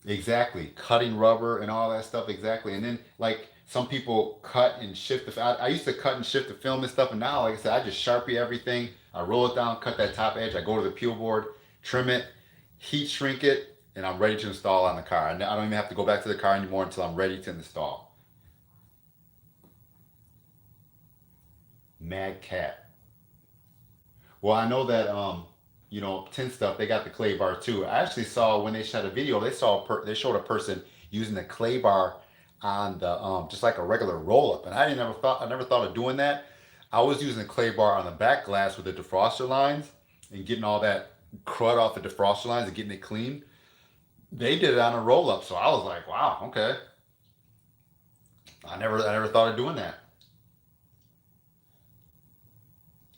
Exactly. Cutting rubber and all that stuff. Exactly. And then like some people cut and shift I used to cut and shift the film and stuff. And now, like I said, I just Sharpie everything. I roll it down, cut that top edge. I go to the peel board, trim it, heat shrink it, and I'm ready to install on the car. I don't even have to go back to the car anymore until I'm ready to install. Mad Cat. Well, I know that tin stuff. They got the clay bar too. I actually saw when they shot a video. They showed a person using the clay bar on the just like a regular roll up, and I never thought of doing that. I was using the clay bar on the back glass with the defroster lines and getting all that crud off the defroster lines and getting it clean. They did it on a roll up, so I was like, wow, okay. I never thought of doing that.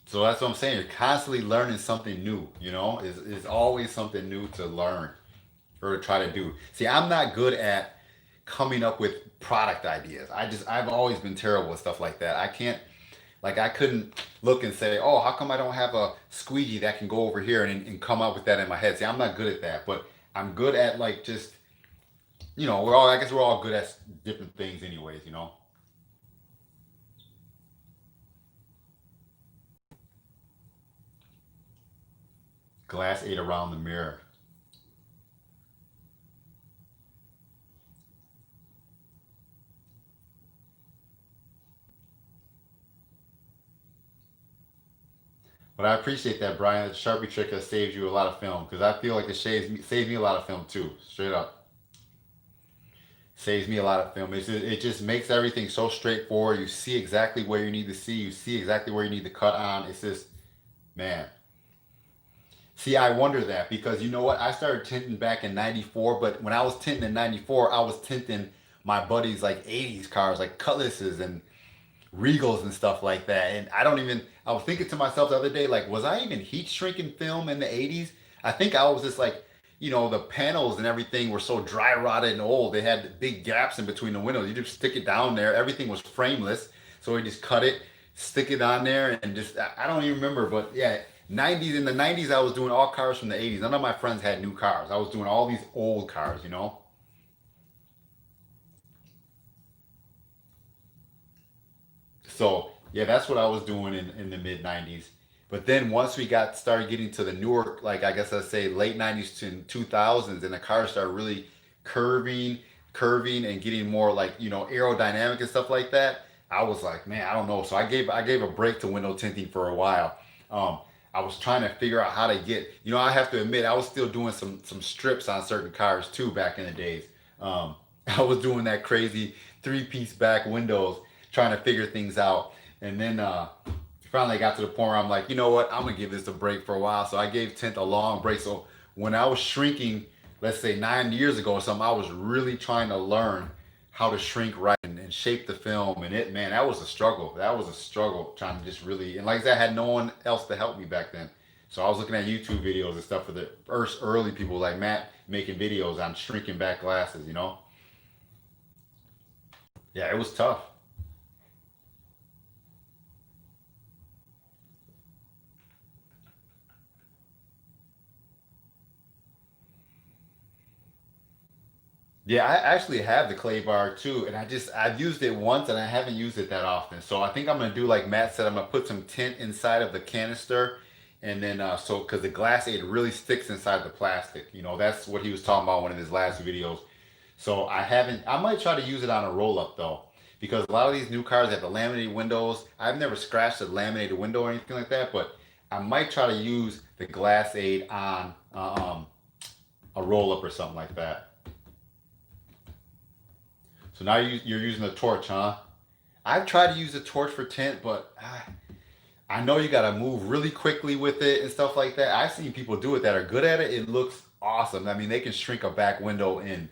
So that's what I'm saying. You're constantly learning something new. Is always something new to learn or to try to do. See, I'm not good at coming up with product ideas. I've always been terrible with stuff like that. I couldn't look and say, oh, how come I don't have a squeegee that can go over here and come up with that in my head? See, I'm not good at that, but I'm good at like just, I guess we're all good at different things anyways. Glass ate around the mirror. But I appreciate that, Brian. The Sharpie trick has saved you a lot of film because I feel like it saved me a lot of film too. Straight up, saves me a lot of film. It just makes everything so straightforward. You see exactly where you need to see. You see exactly where you need to cut on. It's just, man. See, I wonder that because you know what? I started tinting back in '94, but when I was tinting in '94, I was tinting my buddies like '80s cars, like Cutlasses and Regals and stuff like that. And I was thinking to myself the other day, like, was I even heat shrinking film in the 80s? I think I was just like, the panels and everything were so dry rotted and old. They had big gaps in between the windows. You just stick it down there. Everything was frameless. So we just cut it, stick it on there, and just, I don't even remember, but yeah, 90s, in the 90s, I was doing all cars from the 80s. None of my friends had new cars. I was doing all these old cars, you know? So yeah, that's what I was doing in the mid 90s. But then once we got started getting to the newer, like I guess I'd say late 90s to 2000s, and the cars started really curving, curving, and getting more like aerodynamic and stuff like that. I was like, man, I don't know. So I gave a break to window tinting for a while. Um, I was trying to figure out how to get. I have to admit, I was still doing some strips on certain cars too back in the days. Um, I was doing that crazy three-piece back windows, trying to figure things out. And then finally got to the point where I'm like, you know what, I'm gonna give this a break for a while. So I gave tint a long break. So when I was shrinking, let's say 9 years ago or something, I was really trying to learn how to shrink right and shape the film. And it, man, that was a struggle. That was a struggle trying to just really, and like I said, I had no one else to help me back then. So I was looking at YouTube videos and stuff for the first early people like Matt making videos on shrinking back glasses. Yeah, it was tough. Yeah, I actually have the clay bar too, and I've used it once and I haven't used it that often. So I think I'm gonna do like Matt said, I'm gonna put some tint inside of the canister, and then so because the glass aid really sticks inside the plastic. That's what he was talking about in one of his last videos. So I haven't. I might try to use it on a roll up though, because a lot of these new cars have the laminated windows. I've never scratched a laminated window or anything like that, but I might try to use the glass aid on a roll up or something like that. So now you're using a torch, huh? I've tried to use a torch for tint, but I know you got to move really quickly with it and stuff like that. I've seen people do it that are good at it. It looks awesome. I mean, they can shrink a back window in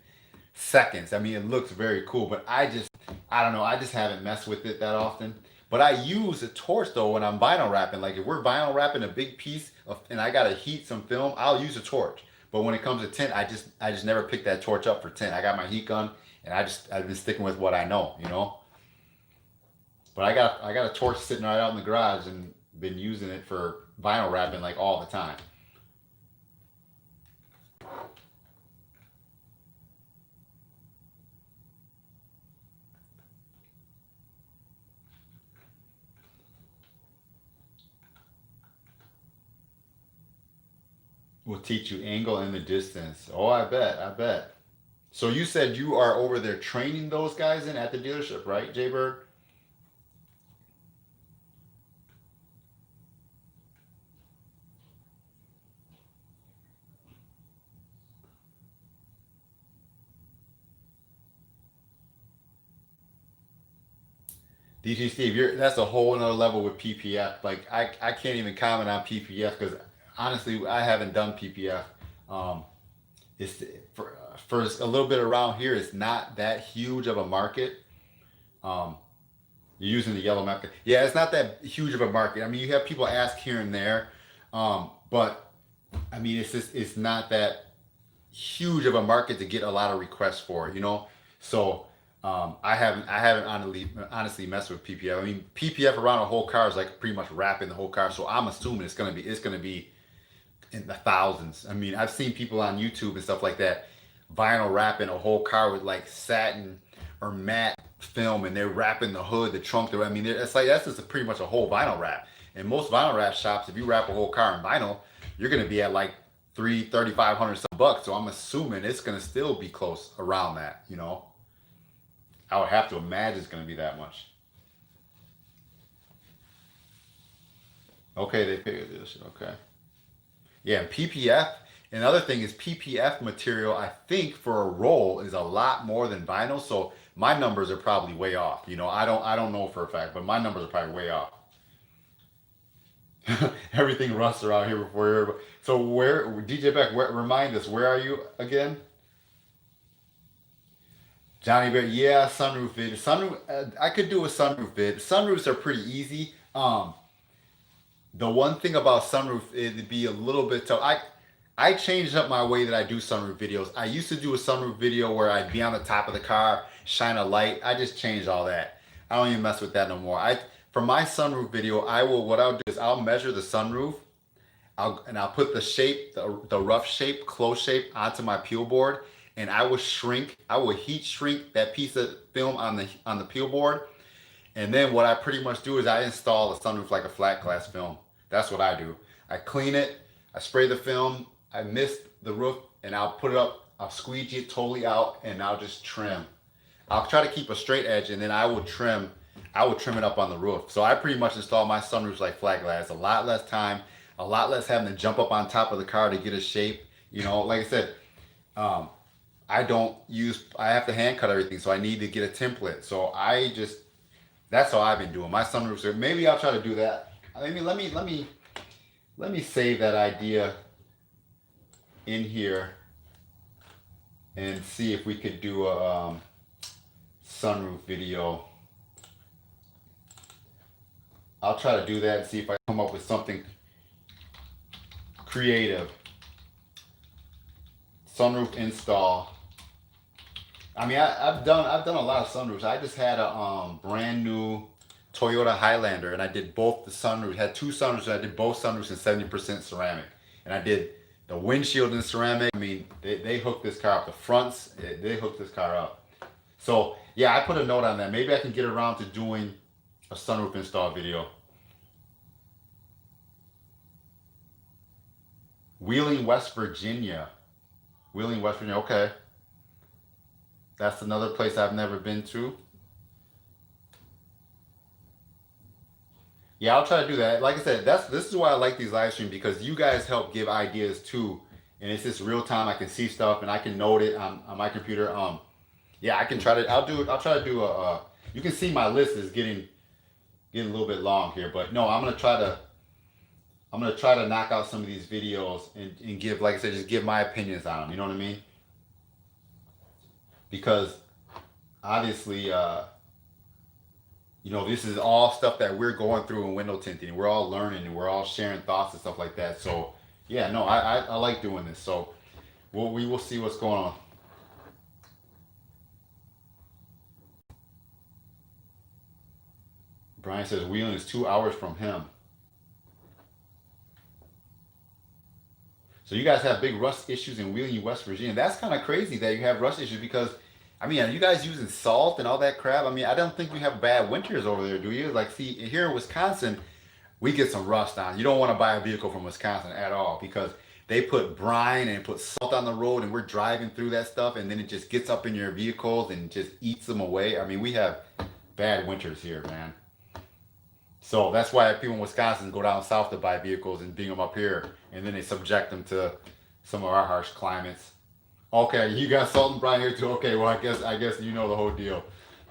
seconds. I mean, it looks very cool, but I don't know. I just haven't messed with it that often. But I use a torch though when I'm vinyl wrapping. Like if we're vinyl wrapping a big piece and I gotta heat some film, I'll use a torch. But when it comes to tint, I just never pick that torch up for tint. I got my heat gun, and I've been sticking with what I know. But I got a torch sitting right out in the garage and been using it for vinyl wrapping like all the time. Will teach you angle and the distance. Oh, I bet, I bet. So you said you are over there training those guys in at the dealership, right, Jay Bird? DJ Steve, that's a whole another level with PPF. Like I can't even comment on PPF because honestly, I haven't done PPF. Um, it's for a little bit around here. It's not that huge of a market. Um, you're using the yellow method. Yeah, it's not that huge of a market. I mean, you have people ask here and there, but I mean, it's not that huge of a market to get a lot of requests for. So I haven't honestly messed with PPF. I mean, PPF around a whole car is like pretty much wrapping the whole car. So I'm assuming it's gonna be in the thousands. I mean, I've seen people on YouTube and stuff like that vinyl wrapping a whole car with like satin or matte film, and they're wrapping the hood, the trunk. I mean, it's like that's just pretty much a whole vinyl wrap. And most vinyl wrap shops, if you wrap a whole car in vinyl, you're gonna be at like 3,500 some bucks. So I'm assuming it's gonna still be close around that. I would have to imagine it's gonna be that much. Okay, they figured this. Okay. Yeah, and PPF. Another thing is PPF material. I think for a roll is a lot more than vinyl. So my numbers are probably way off. I don't know for a fact, but my numbers are probably way off. Everything rusts around here before you're. So where DJ Beck? Remind us, where are you again? Johnny Bear. Yeah, sunroof vid. Sunroof. I could do a sunroof vid. Sunroofs are pretty easy. The one thing about sunroof, it'd be a little bit tough. I changed up my way that I do sunroof videos. I used to do a sunroof video where I'd be on the top of the car, shine a light. I just changed all that. I don't even mess with that no more. For my sunroof video, what I'll do is I'll measure the sunroof, I'll put the shape, the rough shape, close shape onto my peel board, and I will heat shrink that piece of film on the peel board, and then what I pretty much do is I install the sunroof like a flat glass film. That's what I do. I clean it, I spray the film, I mist the roof, and I'll put it up, I'll squeegee it totally out, and I'll just trim. I'll try to keep a straight edge, and then I will trim it up on the roof. So I pretty much install my sunroofs like flat glass. A lot less time, a lot less having to jump up on top of the car to get a shape. You know, like I said, um, I have to hand cut everything, so I need to get a template. So that's how I've been doing my sunroofs. Maybe I'll try to do that. I mean, let me save that idea in here and see if we could do a sunroof video. I'll try to do that and see if I come up with something creative. Sunroof install. I mean, I've done a lot of sunroofs. I just had a brand new Toyota Highlander, and I did both the sunroofs. Had two sunroofs, and I did both sunroofs in 70% ceramic. And I did the windshield in ceramic. I mean, they hooked this car up. The fronts, they hooked this car up. So yeah, I put a note on that. Maybe I can get around to doing a sunroof install video. Wheeling, West Virginia. Wheeling, West Virginia. Okay. That's another place I've never been to. Yeah, I'll try to do that. Like I said, this is why I like these live streams, because you guys help give ideas too, and it's just real time. I can see stuff and I can note it on my computer. Yeah, I can try to. I'll try to do a. You can see my list is getting a little bit long here, but no, I'm gonna try to knock out some of these videos and give, like I said, just give my opinions on them. You know what I mean? Because obviously, you know, this is all stuff that we're going through in window tinting. We're all learning and we're all sharing thoughts and stuff like that. So yeah, no, I like doing this. So we will see what's going on. Brian says Wheeling is 2 hours from him. So you guys have big rust issues in Wheeling, West Virginia. That's kind of crazy that you have rust issues, because, I mean, are you guys using salt and all that crap? I mean, I don't think we have bad winters over there, do you? Like, see, here in Wisconsin, we get some rust on. You don't want to buy a vehicle from Wisconsin at all, because they put brine and put salt on the road, and we're driving through that stuff, and then it just gets up in your vehicles and just eats them away. I mean, we have bad winters here, man. So that's why people in Wisconsin go down south to buy vehicles and bring them up here, and then they subject them to some of our harsh climates. Okay, you got salt and brine here too. Okay, well, I guess you know the whole deal.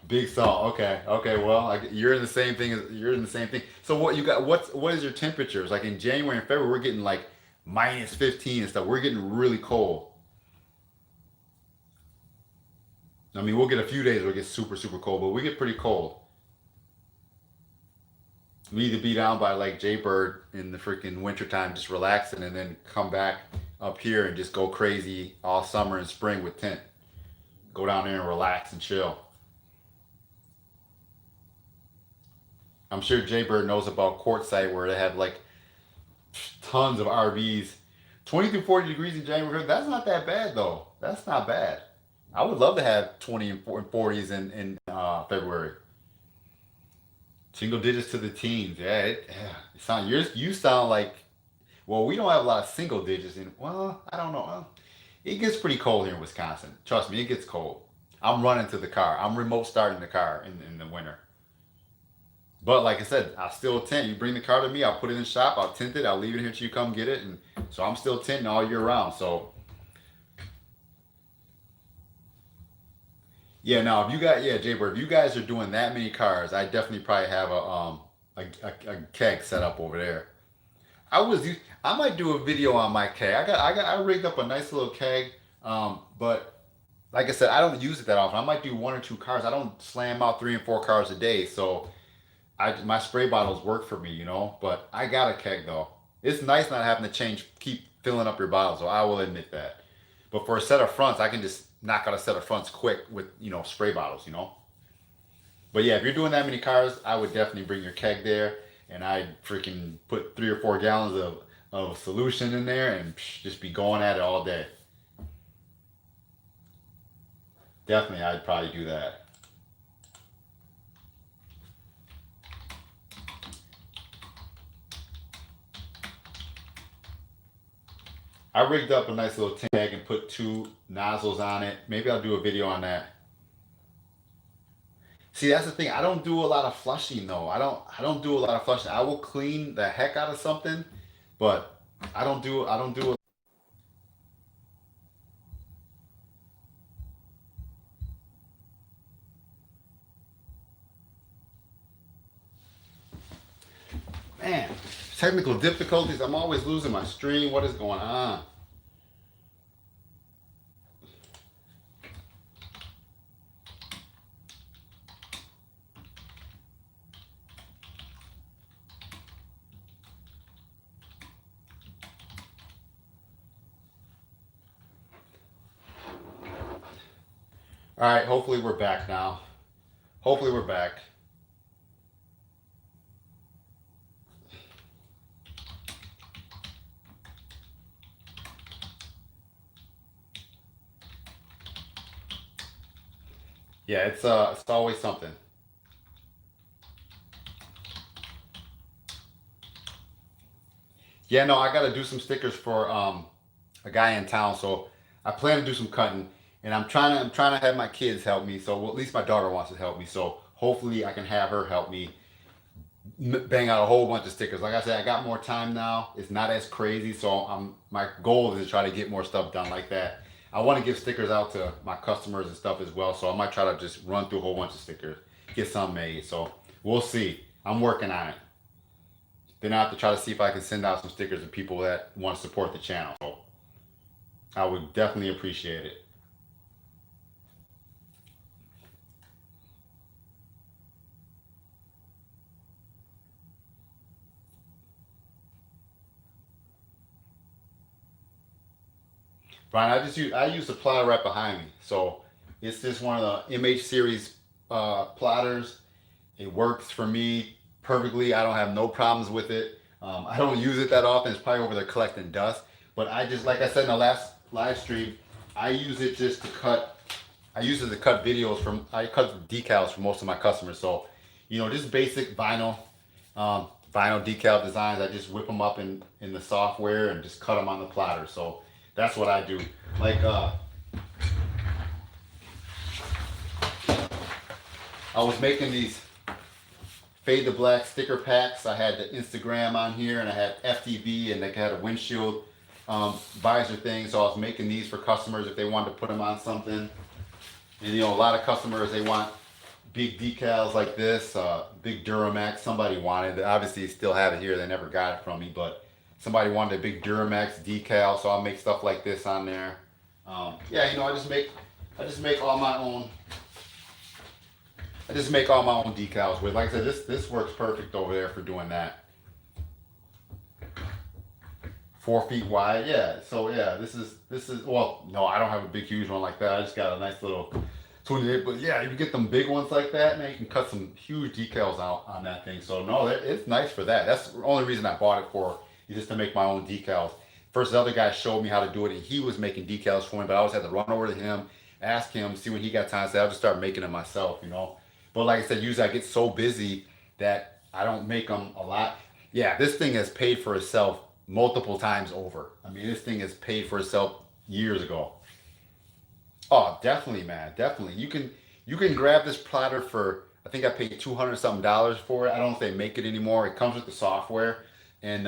Big salt. Okay, well, you're in the same thing. So what you got? What is your temperatures? Like in January and February, we're getting like minus 15 and stuff. We're getting really cold. I mean, we'll get a few days where it gets super, super cold, but we get pretty cold. We need to be down by like Jaybird in the freaking wintertime, just relaxing, and then come back up here and just go crazy all summer and spring with Tint. Go down there and relax and chill. I'm sure Jaybird knows about Quartzsite, where they have like tons of RVs. 20 to 40 degrees in January. That's not that bad though. That's not bad. I would love to have 20 and 40s in February. Single digits to the teens. Yeah, you sound like, well, we don't have a lot of single digits in, well, I don't know. Well, it gets pretty cold here in Wisconsin. Trust me, it gets cold. I'm running to the car. I'm remote starting the car in the winter. But like I said, I'll still tint. You bring the car to me, I'll put it in the shop, I'll tint it, I'll leave it here till you come get it. And so I'm still tinting all year round. So yeah, now Jaybird, if you guys are doing that many cars, I definitely probably have a keg set up over there. I might do a video on my keg. I rigged up a nice little keg, but like I said, I don't use it that often. I might do 1 or 2 cars. I don't slam out 3 and 4 cars a day, so my spray bottles work for me, you know. But I got a keg though. It's nice not having to keep filling up your bottles. So I will admit that. But for a set of fronts, I can just knock out a set of fronts quick with, you know, spray bottles, you know. But yeah, if you're doing that many cars, I would definitely bring your keg there, and I'd freaking put 3 or 4 gallons of a solution in there and just be going at it all day. Definitely, I'd probably do that. I rigged up a nice little tag and put 2 nozzles on it. Maybe I'll do a video on that. See, that's the thing. I don't do a lot of flushing though. I don't do a lot of flushing. I will clean the heck out of something, but I don't do man, technical difficulties. I'm always losing my stream. What is going on? All right, hopefully we're back now. Hopefully we're back. Yeah, it's always something. Yeah, no, I got to do some stickers for a guy in town, so I plan to do some cutting, and I'm trying to have my kids help me. So well, at least my daughter wants to help me. So hopefully I can have her help me bang out a whole bunch of stickers. Like I said, I got more time now. It's not as crazy, so my goal is to try to get more stuff done like that. I want to give stickers out to my customers and stuff as well, so I might try to just run through a whole bunch of stickers, get some made. So we'll see. I'm working on it. Then I have to try to see if I can send out some stickers to people that want to support the channel. So I would definitely appreciate it. Brian, I use the plotter right behind me. So it's just one of the MH series plotters. It works for me perfectly. I don't have no problems with it. I don't use it that often. It's probably over there collecting dust. But I just, like I said in the last live stream, I use it just to cut. I use it to cut videos from. I cut decals for most of my customers. So, just basic vinyl decal designs. I just whip them up in the software and just cut them on the plotter. So that's what I do. Like I was making these fade to black sticker packs. I had the Instagram on here, and I had FTV, and they had a windshield visor thing. So I was making these for customers if they wanted to put them on something. And a lot of customers, they want big decals like this, big Duramax. Somebody wanted it. Obviously, still have it here. They never got it from me, but somebody wanted a big Duramax decal, so I'll make stuff like this on there. Yeah, I just make all my own. I just make all my own decals with. Like I said, this works perfect over there for doing that. 4 feet wide, yeah. So yeah, this is well, no, I don't have a big huge one like that. I just got a nice little 28. But yeah, if you get them big ones like that, man, you can cut some huge decals out on that thing. So no, it's nice for that. That's the only reason I bought it for, is just to make my own decals. First, the other guy showed me how to do it, and he was making decals for me, but I always had to run over to him, ask him, see when he got time. Say I'll just start making them myself. But like I said, usually I get so busy that I don't make them a lot. Yeah, this thing has paid for itself multiple times over. I mean, this thing has paid for itself years ago. Oh, definitely, man, definitely. You can grab this plotter for, I think I paid 200 something dollars for it. I don't know if they make it anymore. It comes with the software, and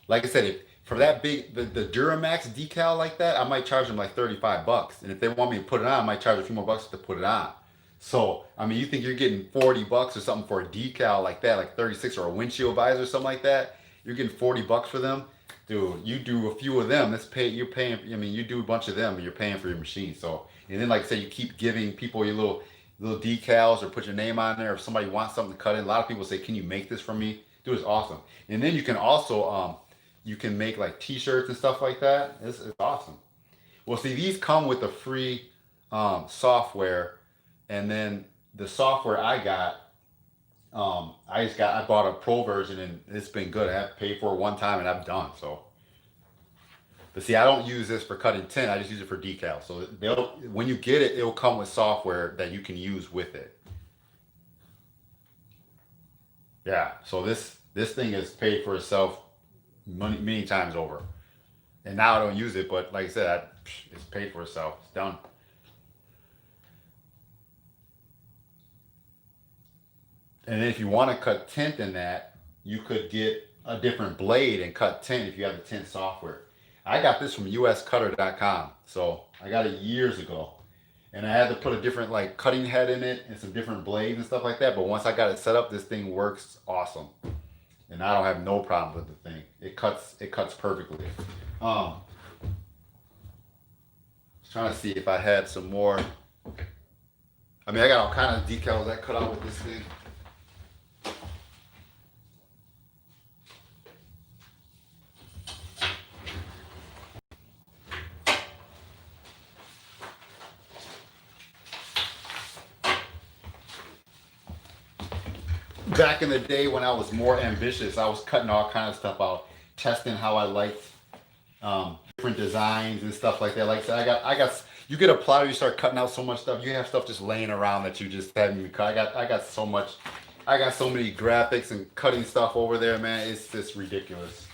like I said, if for that big the Duramax decal like that, I might charge them like 35 bucks. And if they want me to put it on, I might charge a few more bucks to put it on. So I mean, you think you're getting 40 bucks or something for a decal like that, like 36, or a windshield visor or something like that? You're getting 40 bucks for them, dude. You do a few of them, that's pay. You're paying. I mean, you do a bunch of them, and you're paying for your machine. So, and then like I say, you keep giving people your little decals, or put your name on there. If somebody wants something to cut in, a lot of people say, "Can you make this for me?" Dude, it's awesome. And then you can also you can make like T-shirts and stuff like that. It's awesome. Well, see, these come with the free software, and then the software I got. I bought a pro version and it's been good. I have paid for it one time and I'm done. So, but see, I don't use this for cutting tint. I just use it for decals. So they'll when you get it, it'll come with software that you can use with it. Yeah. So this thing is paid for itself many times over. And now I don't use it, but like I said, it's paid for itself. It's done. And then if you want to cut tint in that, you could get a different blade and cut tint if you have the tint software. I got this from uscutter.com. So I got it years ago. And I had to put a different like cutting head in it and some different blades and stuff like that. But once I got it set up, this thing works awesome. And I don't have no problem with the thing. It cuts perfectly. Trying to see if I had some more. I mean, I got all kind of decals I cut out with this thing. Back in the day when I was more ambitious, I was cutting all kind of stuff out, testing how I liked different designs and stuff like that. Like I said, you get a plotter, you start cutting out so much stuff. You have stuff just laying around that you just haven't even cut. I got so much, I got so many graphics and cutting stuff over there, man. It's just ridiculous.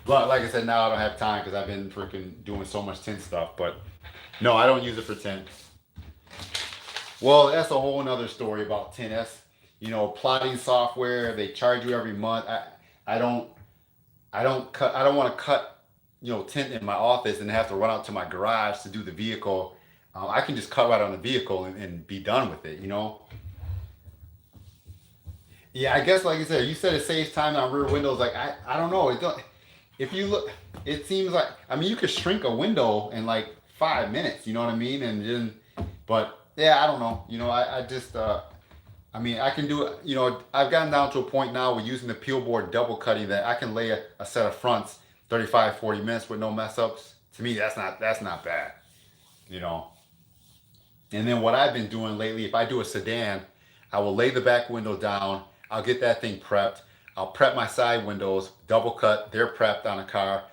But like I said, now I don't have time because I've been freaking doing so much tint stuff. But no, I don't use it for tint. Well, that's a whole nother story about tint. That's plotting software. They charge you every month. I don't cut. I don't want to cut tint in my office and have to run out to my garage to do the vehicle. I can just cut right on the vehicle and be done with it. Yeah, I guess like you said it saves time on rear windows. Like I don't know. It don't. If you look, it seems like you could shrink a window in like 5 minutes. You know what I mean? And then, but yeah, I don't know. I just I can do it. I've gotten down to a point now with using the peel board double cutting that I can lay a set of fronts 35-40 minutes with no mess ups. To me, that's not bad. You know. And then what I've been doing lately, if I do a sedan, I will lay the back window down. I'll get that thing prepped. I'll prep my side windows, double cut. They're prepped on a car.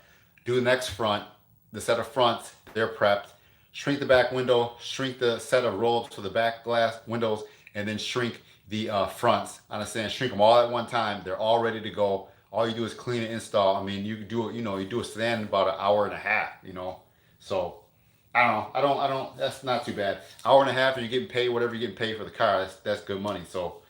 Do the next front, the set of fronts, they're prepped. Shrink the back window, shrink the set of roll-ups for the back glass windows, and then shrink the fronts on a sedan. Shrink them all at one time. They're all ready to go. All you do is clean and install. I mean, you do you do a sedan in about an hour and a half. So I don't. That's not too bad. Hour and a half, and you're getting paid whatever you're getting paid for the car. That's good money. So,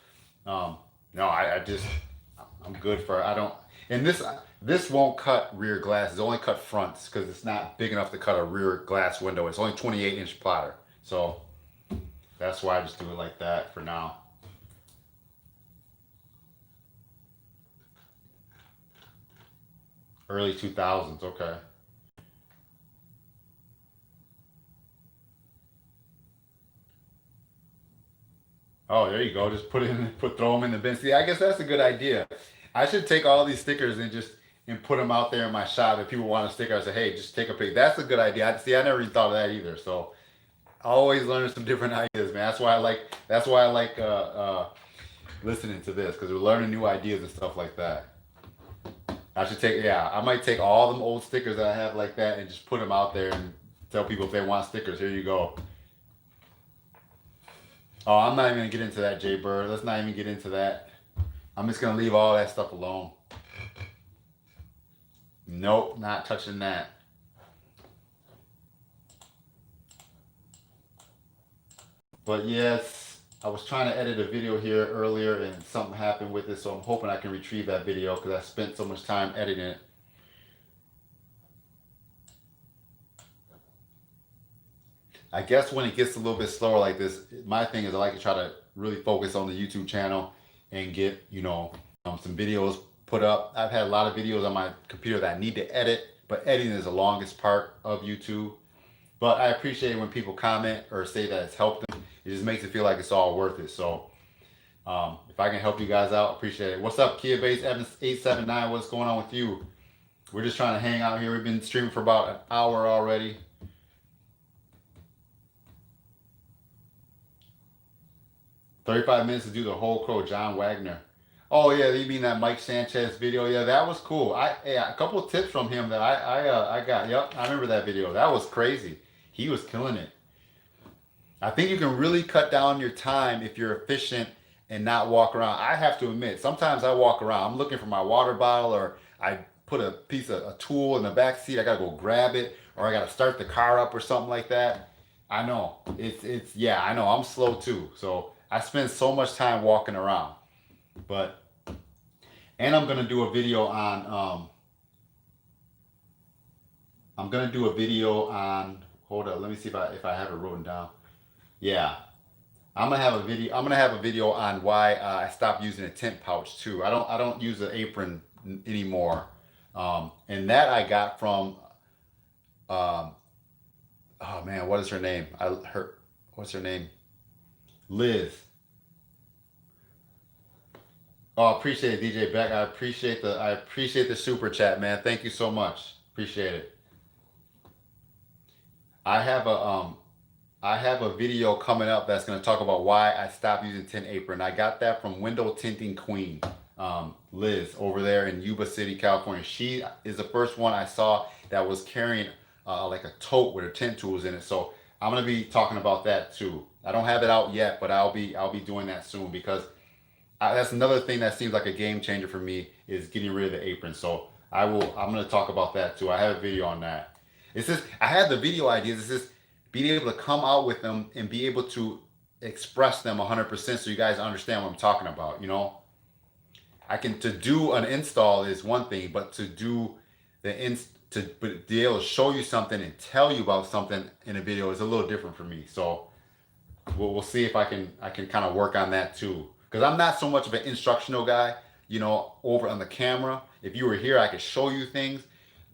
no, I'm good for. I don't. And this won't cut rear glass. It's only cut fronts because it's not big enough to cut a rear glass window. It's only 28-inch plotter. So that's why I just do it like that for now. Early 2000s. Okay. Oh, there you go. Just throw them in the bin. See, I guess that's a good idea. I should take all these stickers and put them out there in my shop. If people want a sticker, I say, hey, just take a pic. That's a good idea. I never even thought of that either. So always learning some different ideas, man. That's why I like listening to this because we're learning new ideas and stuff like that. I might take all them old stickers that I have like that and just put them out there and tell people if they want stickers. Here you go. Oh, I'm not even gonna get into that, Jay Bird. Let's not even get into that. I'm just gonna leave all that stuff alone. Nope, not touching that. But yes, I was trying to edit a video here earlier and something happened with it, so I'm hoping I can retrieve that video because I spent so much time editing it. I guess when it gets a little bit slower like this, my thing is I like to try to really focus on the YouTube channel and get, some videos put up. I've had a lot of videos on my computer that I need to edit, but editing is the longest part of YouTube. But I appreciate it when people comment or say that it's helped them. It just makes it feel like it's all worth it. So if I can help you guys out, appreciate it. What's up, Kia Base Evans 879? What's going on with you? We're just trying to hang out here. We've been streaming for about an hour already. 35 minutes to do the whole crow, John Wagner. Oh yeah, you mean that Mike Sanchez video? Yeah, that was cool. Yeah, a couple of tips from him that I got. Yep, I remember that video. That was crazy. He was killing it. I think you can really cut down your time if you're efficient and not walk around. I have to admit, sometimes I walk around. I'm looking for my water bottle, or I put a piece of a tool in the back seat. I gotta go grab it, or I gotta start the car up or something like that. I know it's yeah. I know I'm slow too. So I spend so much time walking around. But and I'm gonna do a video on I'm gonna do a video on hold up, let me see if I have it written down. Yeah. I'm gonna have a video on why I stopped using a tint pouch too. I don't use an apron anymore. And that I got from um oh man, what is her name? What's her name? Liz. Oh, appreciate it, DJ Beck. I appreciate the super chat, man. Thank you so much. Appreciate it. I have a I have a video coming up that's going to talk about why I stopped using tint apron. I got that from Window Tinting Queen, Liz, over there in Yuba City, California. She is the first one I saw that was carrying like a tote with her tint tools in it. So I'm going to be talking about that too. I don't have it out yet, but I'll be doing that soon because that's another thing that seems like a game changer for me is getting rid of the apron. So I'm going to talk about that too. I have a video on that. It's just I had the video ideas. It's just being able to come out with them and be able to express them 100% so you guys understand what I'm talking about. You know, to do an install is one thing, but to do to be able to show you something and tell you about something in a video is a little different for me. So we'll see if I can kind of work on that too. Because I'm not so much of an instructional guy, you know, over on the camera. If you were here, I could show you things,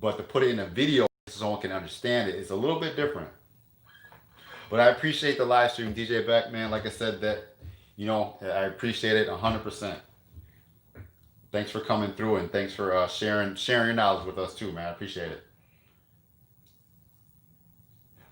but to put it in a video so someone can understand it, it's a little bit different. But I appreciate the live stream, DJ Beck, man. Like I said, that, you know, I appreciate it 100%. Thanks for coming through and thanks for sharing your knowledge with us too, man. I appreciate it.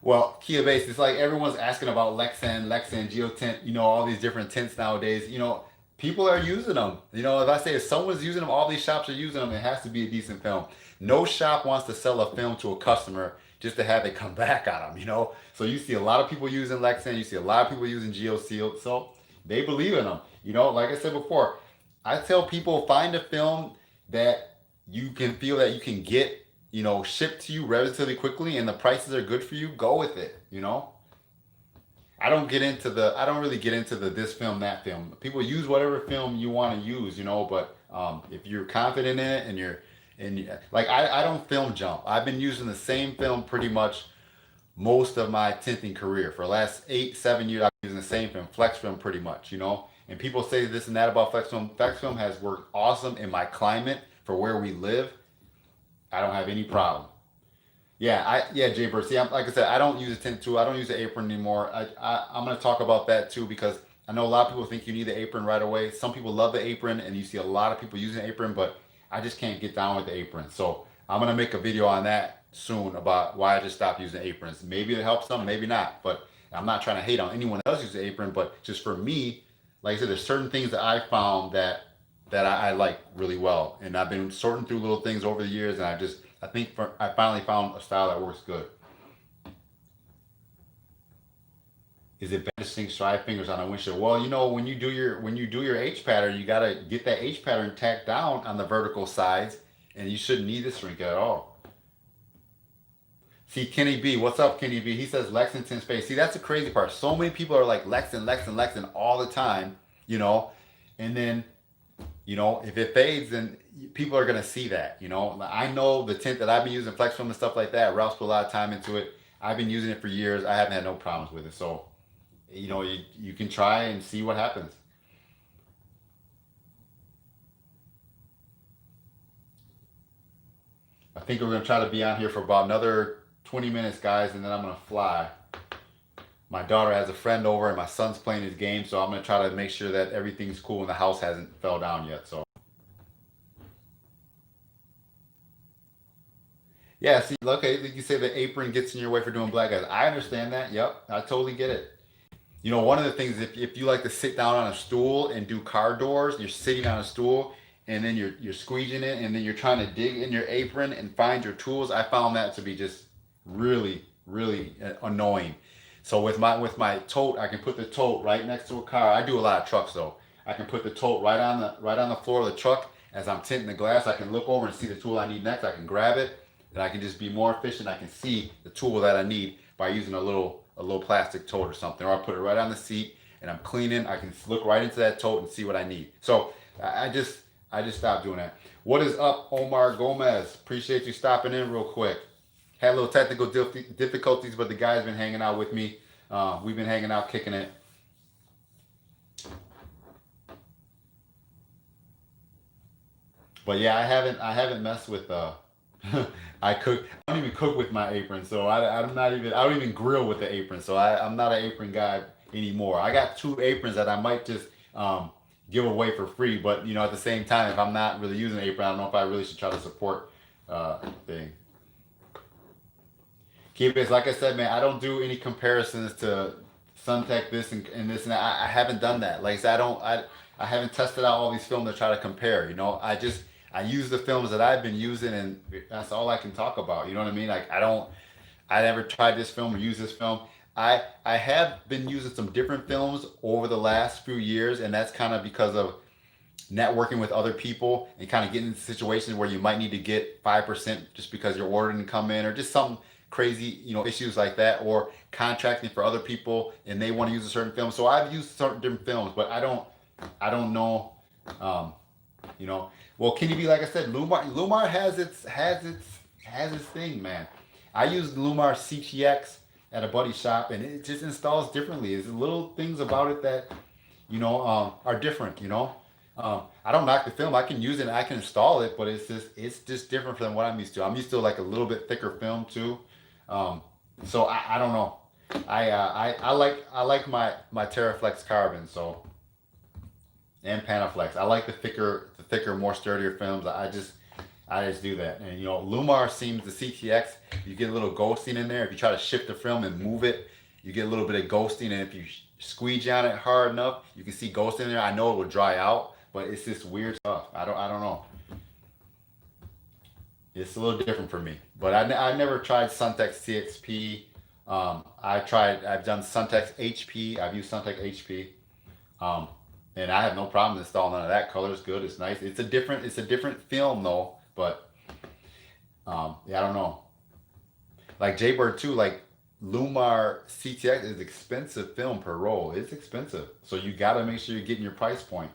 Well, Kia Base, it's like everyone's asking about Lexan, Geotint, you know, all these different tints nowadays. You know, people are using them. You know, if someone's using them, all these shops are using them, it has to be a decent film. No shop wants to sell a film to a customer just to have it come back on them, you know? So you see a lot of people using Lexan, you see a lot of people using GeoSeal, so they believe in them. You know, like I said before, I tell people find a film that you can feel that you can get, you know, shipped to you relatively quickly and the prices are good for you, go with it, you know? I don't really get into the this film, that film. People use whatever film you want to use, you know, but if you're confident in it like I don't film jump. I've been using the same film pretty much most of my tinting career. For the last 8-7 years, I've been using the same film, flex film pretty much, you know? And people say this and that about flex film. Flex film has worked awesome in my climate for where we live. I don't have any problem. Yeah, Jay Bird. See, like I said, I don't use a tint tool. I don't use an apron anymore. I'm going to talk about that too because I know a lot of people think you need the apron right away. Some people love the apron, and you see a lot of people using the apron, but I just can't get down with the apron. So I'm going to make a video on that soon about why I just stopped using aprons. Maybe it helps them, maybe not. But I'm not trying to hate on anyone else using the apron, but just for me, like I said, there's certain things that I found that I like really well. And I've been sorting through little things over the years, and I finally found a style that works good. Is it better to sink stripe fingers on a windshield? Well, you know, when you do your H pattern, you gotta get that H pattern tacked down on the vertical sides, and you shouldn't need this shrink at all. See, Kenny B, what's up, Kenny B? He says Lexington space. See, that's the crazy part. So many people are like Lexington all the time, you know, and then, you know, if it fades, then people are gonna see that, you know. I know the tint that I've been using, flex film and stuff like that. Ralph's put a lot of time into it. I've been using it for years. I haven't had no problems with it. So, you know, you can try and see what happens. I think we're gonna try to be on here for about another 20 minutes, guys, and then I'm gonna fly. My daughter has a friend over, and my son's playing his game, so I'm gonna try to make sure that everything's cool and the house hasn't fell down yet. So. Yeah, see, okay, like you say the apron gets in your way for doing black guys. I understand that. Yep, I totally get it. You know, one of the things, if you like to sit down on a stool and do car doors, you're sitting on a stool and then you're squeezing it and then you're trying to dig in your apron and find your tools. I found that to be just really annoying. So with my tote, I can put the tote right next to a car. I do a lot of trucks though. I can put the tote right on the floor of the truck as I'm tinting the glass. I can look over and see the tool I need next. I can grab it and I can just be more efficient. I can see the tool that I need by using a little plastic tote or something, or I put it right on the seat and I'm cleaning. I can look right into that tote and see what I need. So I just stopped doing that. What is up, Omar Gomez? Appreciate you stopping in real quick. Had a little technical difficulties, but the guy's been hanging out with me. We've been hanging out, kicking it. But yeah, I haven't messed with I don't even cook with my apron, so I don't even grill with the apron, so I'm not an apron guy anymore. I got two aprons that I might just um, give away for free, but you know at the same time, if I'm not really using an apron, I don't know if I really should try to support thing. Keep it like I said, man. I don't do any comparisons to Suntech this and this and that. I haven't done that. Like I said, I haven't tested out all these films to try to compare. You know, I use the films that I've been using, and that's all I can talk about. You know what I mean? Like I never tried this film or used this film. I have been using some different films over the last few years, and that's kind of because of networking with other people and kind of getting into situations where you might need to get 5% just because your order didn't come in or just some crazy, issues like that, or contracting for other people and they want to use a certain film. So I've used certain different films, but I don't know, um, you know. Well, can you be like I said, Lumar has its thing, man. I use Lumar CTX at a buddy shop and it just installs differently. There's little things about it that are different. I don't knock the film. I can use it. I can install it, but it's just different from what I'm used to. I'm used to like a little bit thicker film too. Um, so I don't know. I like my Terraflex carbon and Panaflex. I like the thicker, more sturdier films. I just do that. And Lumar seems the CTX. You get a little ghosting in there. If you try to shift the film and move it, you get a little bit of ghosting. And if you squeeze on it hard enough, you can see ghosting in there. I know it will dry out, but it's just weird stuff. I don't know. It's a little different for me. But I never tried Suntex CXP. I've done Suntex HP. I've used Suntex HP. Um, and I have no problem installing none of that. Color's good. It's nice. It's a different film though. But yeah, I don't know. Like Jaybird too. Like Lumar CTX is expensive film per roll. It's expensive. So you got to make sure you're getting your price point.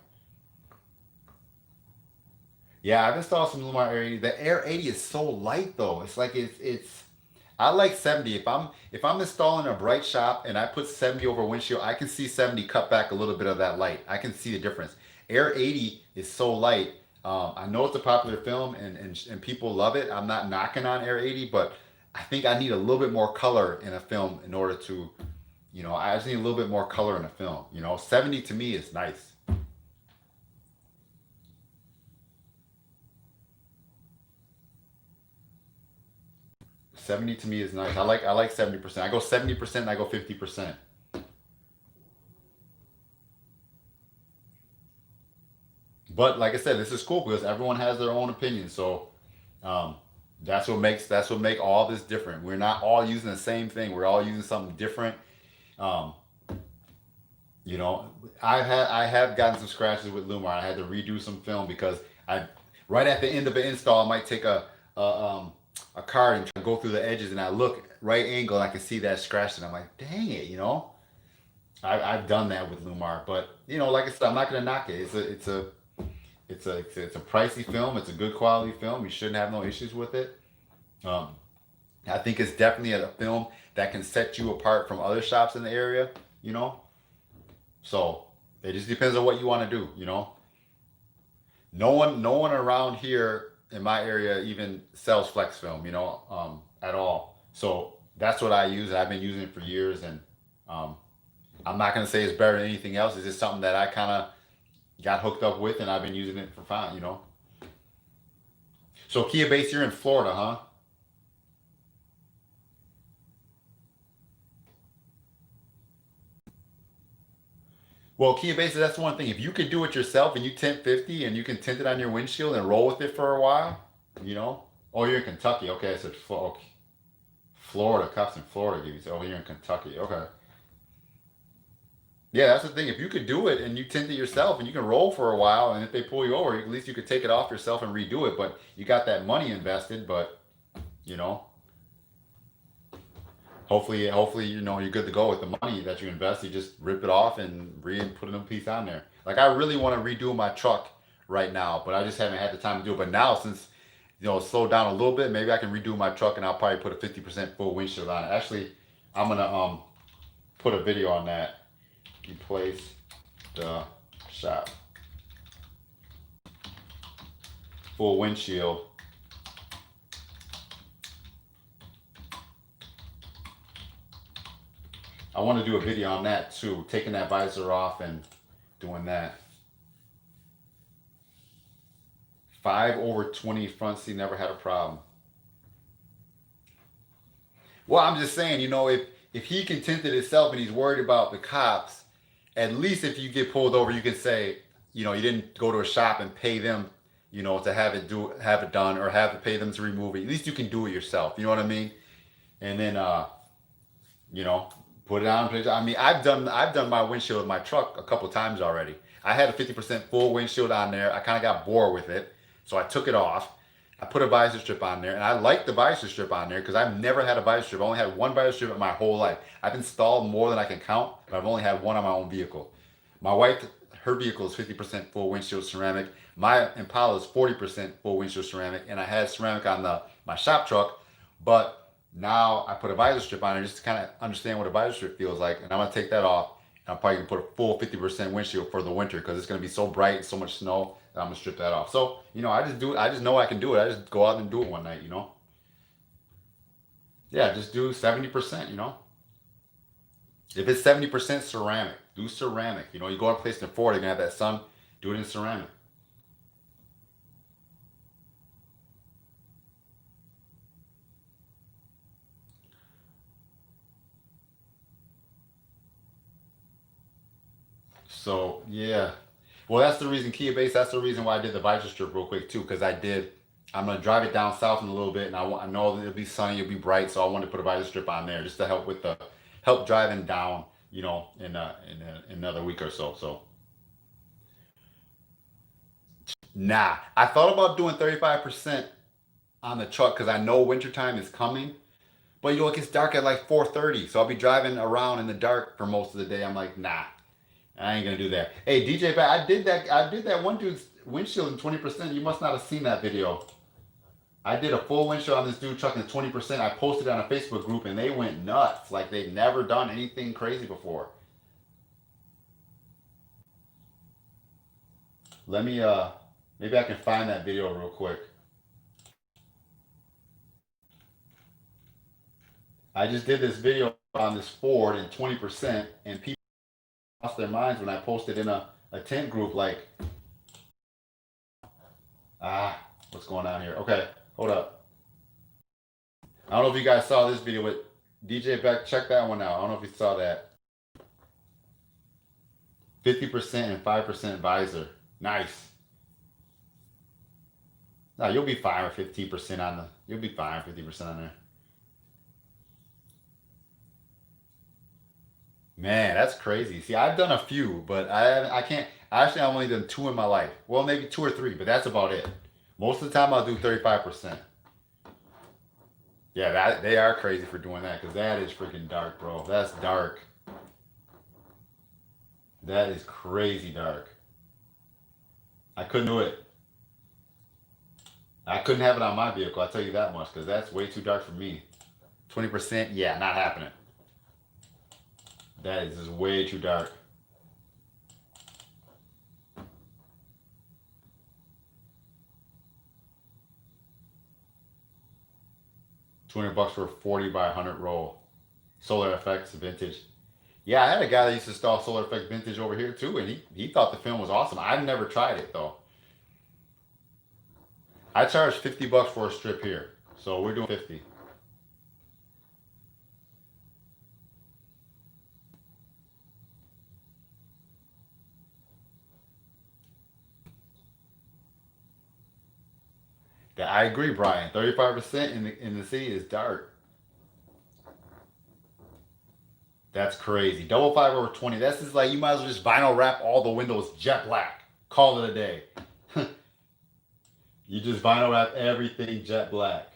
Yeah, I've installed some Lumar Air 80. The Air 80 is so light though. It's like it's I like 70. If I'm installing a bright shop and I put 70 over windshield, I can see 70 cut back a little bit of that light. I can see the difference. Air 80 is so light. I know it's a popular film and people love it. I'm not knocking on Air 80, but I think I need a little bit more color in a film in order to, I just need a little bit more color in a film. 70 to me is nice. 70 to me is nice. I like 70%. I go 70% and I go 50%. But like I said, this is cool because everyone has their own opinion. So um, that's what make all this different. We're not all using the same thing. We're all using something different. Um, you know, I have gotten some scratches with Lumar. I had to redo some film because I right at the end of an install, I might take a a card and try to go through the edges, and I look right angle and I can see that scratch, and I'm like, dang it. I've done that with Lumar, but like I said, I'm not gonna knock it. It's a pricey film. It's a good quality film. You shouldn't have no issues with it. Um, I think it's definitely a film that can set you apart from other shops in the area. You know, so it just depends on what you want to do. No one around here in my area even sells flex film. At all. So that's what I use. I've been using it for years, and um, I'm not gonna say it's better than anything else. It's just something that I kind of got hooked up with, and I've been using it for fun. So Kia Base, you're in Florida, huh? Well, Kia Base, that's one thing. If you could do it yourself and you tint 50 and you can tint it on your windshield and roll with it for a while, you know. Oh, you're in Kentucky. Okay, I said okay. Florida, cups in Florida give you. Oh, you're in Kentucky. Okay. Yeah, that's the thing. If you could do it and you tint it yourself and you can roll for a while, and if they pull you over, at least you could take it off yourself and redo it. But you got that money invested. But you know, hopefully, you know, you're good to go with the money that you invest. You just rip it off and put a new piece on there. Like I really want to redo my truck right now, but I just haven't had the time to do it. But now since it's slowed down a little bit, maybe I can redo my truck and I'll probably put a 50% full windshield on it. Actually, I'm gonna put a video on that. Replace the shop full windshield. I want to do a video on that too, taking that visor off and doing that. 5/20 front seat, never had a problem. Well, I'm just saying, if he can tint it himself and he's worried about the cops, at least if you get pulled over, you can say, you didn't go to a shop and pay them, to have it done, or have to pay them to remove it. At least you can do it yourself. You know what I mean? And then, you know, put it on. I mean, I've done my windshield with my truck a couple times already. I had a 50% full windshield on there. I kind of got bored with it, so I took it off. I put a visor strip on there, and I like the visor strip on there because I've never had a visor strip. I only had one visor strip in my whole life. I've installed more than I can count, but I've only had one on my own vehicle. My wife, her vehicle is 50% full windshield ceramic. My Impala is 40% full windshield ceramic, and I had ceramic on my shop truck, but now I put a visor strip on there just to kind of understand what a visor strip feels like, and I'm gonna take that off. And I'm probably gonna put a full 50% windshield for the winter because it's gonna be so bright and so much snow that I'm gonna strip that off. So I just do it. I just know I can do it. I just go out and do it one night. Yeah, just do 70%. If it's 70% ceramic, do ceramic. You go to a place in Florida, you're gonna have that sun. Do it in ceramic. So yeah, well that's the reason Kia Base. That's the reason why I did the visor strip real quick too, because I'm gonna drive it down south in a little bit, and I know that it'll be sunny, it'll be bright, so I wanted to put a visor strip on there just to help with the help driving down, in another week or so. So nah, I thought about doing 35% on the truck because I know wintertime is coming. But it gets dark at like 4:30, so I'll be driving around in the dark for most of the day. I'm like, nah, I ain't gonna do that. Hey, DJ, I did that. I did that one dude's windshield in 20%. You must not have seen that video. I did a full windshield on this dude truck in 20%. I posted it on a Facebook group, and they went nuts. Like they've never done anything crazy before. Let me maybe I can find that video real quick. I just did this video on this Ford in 20%, and people lost their minds when I posted in a tent group like, what's going on here? Okay, hold up. I don't know if you guys saw this video with DJ Beck. Check that one out. I don't know if you saw that. 50% and 5% visor. Nice. No, you'll be fine with 15% on the. You'll be fine with 50% on there. Man, that's crazy. See, I've done a few, but I can't. Actually, I've only done two in my life. Well, maybe two or three, but that's about it. Most of the time, I'll do 35%. Yeah, they are crazy for doing that because that is freaking dark, bro. That's dark. That is crazy dark. I couldn't do it. I couldn't have it on my vehicle. I'll tell you that much because that's way too dark for me. 20%, yeah, not happening. That is just way too dark. 200 bucks for a 40 by 100 roll. Solar Effects Vintage. Yeah, I had a guy that used to install Solar Effects Vintage over here too, and he thought the film was awesome. I've never tried it though. I charge 50 bucks for a strip here, so we're doing 50. I agree, Brian. 35% in the city is dark. That's crazy. Double five over 20. That's just like you might as well just vinyl wrap all the windows jet black. Call it a day. You just vinyl wrap everything jet black.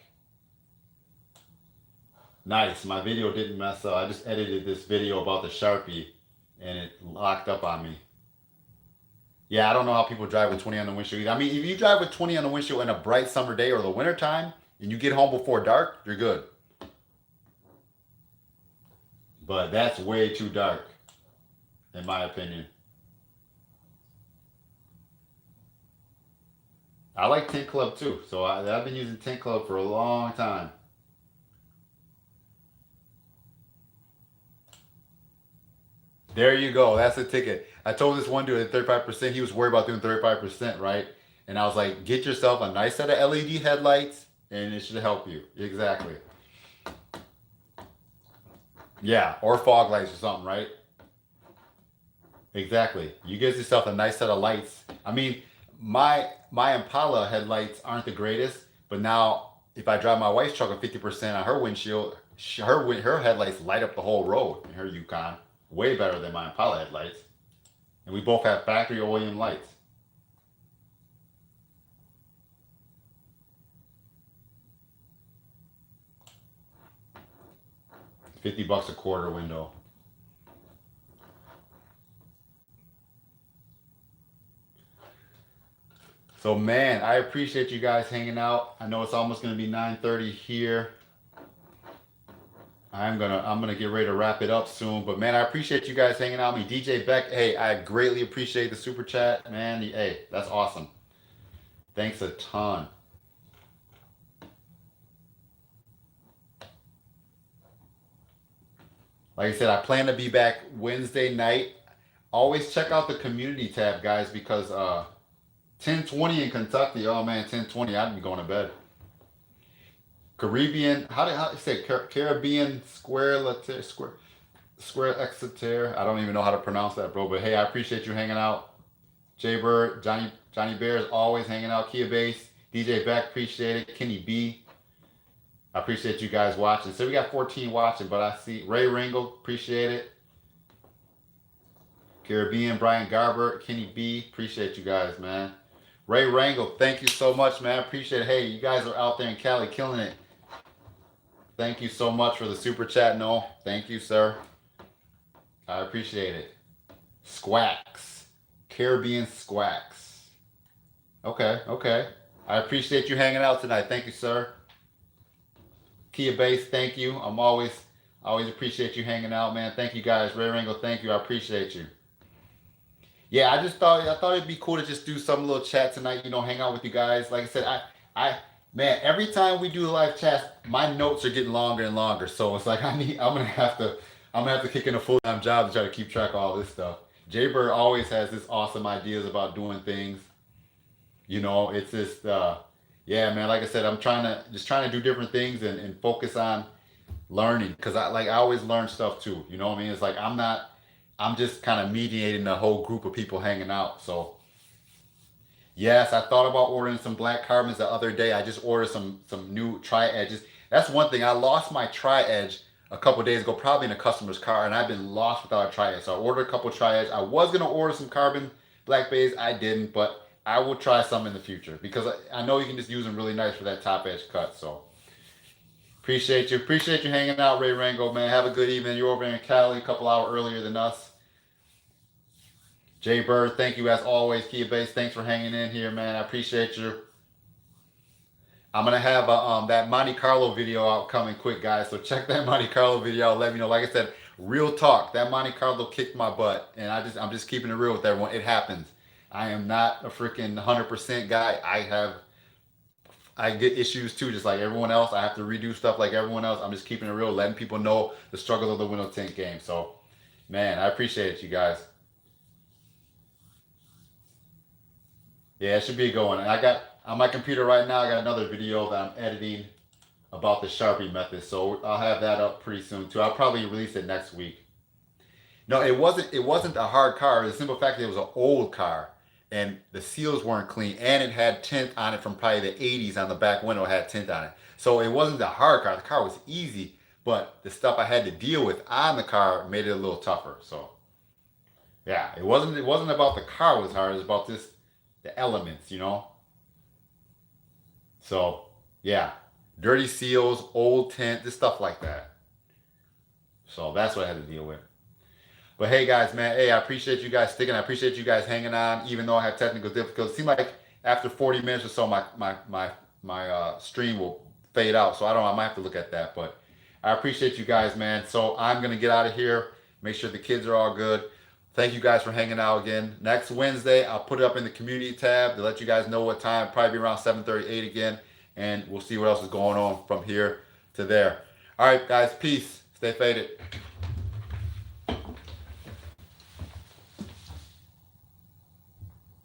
Nice. My video didn't mess up. I just edited this video about the Sharpie and it locked up on me. Yeah, I don't know how people drive with 20 on the windshield either. I mean, if you drive with 20 on the windshield in a bright summer day or the winter time and you get home before dark, you're good. But that's way too dark, in my opinion. I like Tint Club too. So I've been using Tint Club for a long time. There you go. That's the ticket. I told this one dude at 35%, he was worried about doing 35%, right? And I was like, get yourself a nice set of LED headlights and it should help you. Exactly. Yeah, or fog lights or something, right? Exactly. You get yourself a nice set of lights. I mean, my Impala headlights aren't the greatest, but now if I drive my wife's truck at 50% on her windshield, her headlights light up the whole road in her Yukon. Way better than my Impala headlights. And we both have factory OEM lights. 50 bucks a quarter window. So man, I appreciate you guys hanging out. I know it's almost gonna be 9:30 here. I'm gonna get ready to wrap it up soon. But man, I appreciate you guys hanging out with me. DJ Beck, hey, I greatly appreciate the super chat, man. Hey, that's awesome. Thanks a ton. Like I said, I plan to be back Wednesday night. Always check out the community tab, guys, because 10:20 in Kentucky. Oh man, 10:20, I'd be going to bed. Caribbean, how you say Caribbean square Exeter. I don't even know how to pronounce that, bro. But hey, I appreciate you hanging out. Jay Bird, Johnny Bear is always hanging out. Kia Base, DJ Beck, appreciate it. Kenny B, I appreciate you guys watching. So we got 14 watching, but I see Ray Ringle, appreciate it. Caribbean, Brian Garber, Kenny B, appreciate you guys, man. Ray Rangle, thank you so much, man. Appreciate it. Hey, you guys are out there in Cali killing it. Thank you so much for the super chat, no. Thank you, sir. I appreciate it. Squacks. Caribbean Squacks. Okay, okay. I appreciate you hanging out tonight. Thank you, sir. Kia Base, thank you. I always appreciate you hanging out, man. Thank you guys. Ray Rangle, thank you. I appreciate you. Yeah, I thought it'd be cool to just do some little chat tonight, hang out with you guys. Like I said, man, every time we do live chats, my notes are getting longer and longer. So it's like I'm gonna have to kick in a full-time job to try to keep track of all this stuff. Jay Bird always has this awesome ideas about doing things. It's just yeah, man, like I said, I'm trying to do different things and focus on learning because I always learn stuff too. You know what I mean? It's like I'm just kind of mediating the whole group of people hanging out. So yes, I thought about ordering some black carbons the other day. I just ordered some new tri-edges. That's one thing. I lost my tri-edge a couple days ago, probably in a customer's car, and I've been lost without a tri-edge. So I ordered a couple tri-edge. I was gonna order some carbon black bays. I didn't, but I will try some in the future because I know you can just use them really nice for that top edge cut. So appreciate you hanging out, Ray Rango, man. Have a good evening. You're over in Cali a couple hours earlier than us. Jay Bird, thank you as always. Kia Base, thanks for hanging in here, man. I appreciate you. I'm gonna have that Monte Carlo video out coming quick, guys. So check that Monte Carlo video out. Let me know. Like I said, real talk. That Monte Carlo kicked my butt, and I'm just keeping it real with everyone. It happens. I am not a freaking 100% guy. I get issues too, just like everyone else. I have to redo stuff like everyone else. I'm just keeping it real, letting people know the struggles of the window tint game. So, man, I appreciate it, you guys. Yeah, it should be going. And I got on my computer right now. I got another video that I'm editing about the Sharpie method, so I'll have that up pretty soon too. I'll probably release it next week. No, it wasn't a hard car. The simple fact that it was an old car. and the seals weren't clean, and it had tint on it from probably the 80s on the back window. It had tint on it. So it wasn't a hard car. The car was easy, but the stuff I had to deal with on the car made it a little tougher. So yeah, it wasn't about the car was hard. It was about this the elements, you know. So yeah, dirty seals, old tint, this stuff like that. So that's what I had to deal with. But hey guys, man, hey, I appreciate you guys sticking. I appreciate you guys hanging on, even though I have technical difficulties. It seemed like after 40 minutes or so, my stream will fade out. So I don't know. I might have to look at that. But I appreciate you guys, man. So I'm gonna get out of here. Make sure the kids are all good. Thank you guys for hanging out again. Next Wednesday, I'll put it up in the community tab to let you guys know what time. Probably be around 7:38 again, and we'll see what else is going on from here to there. All right, guys. Peace. Stay faded.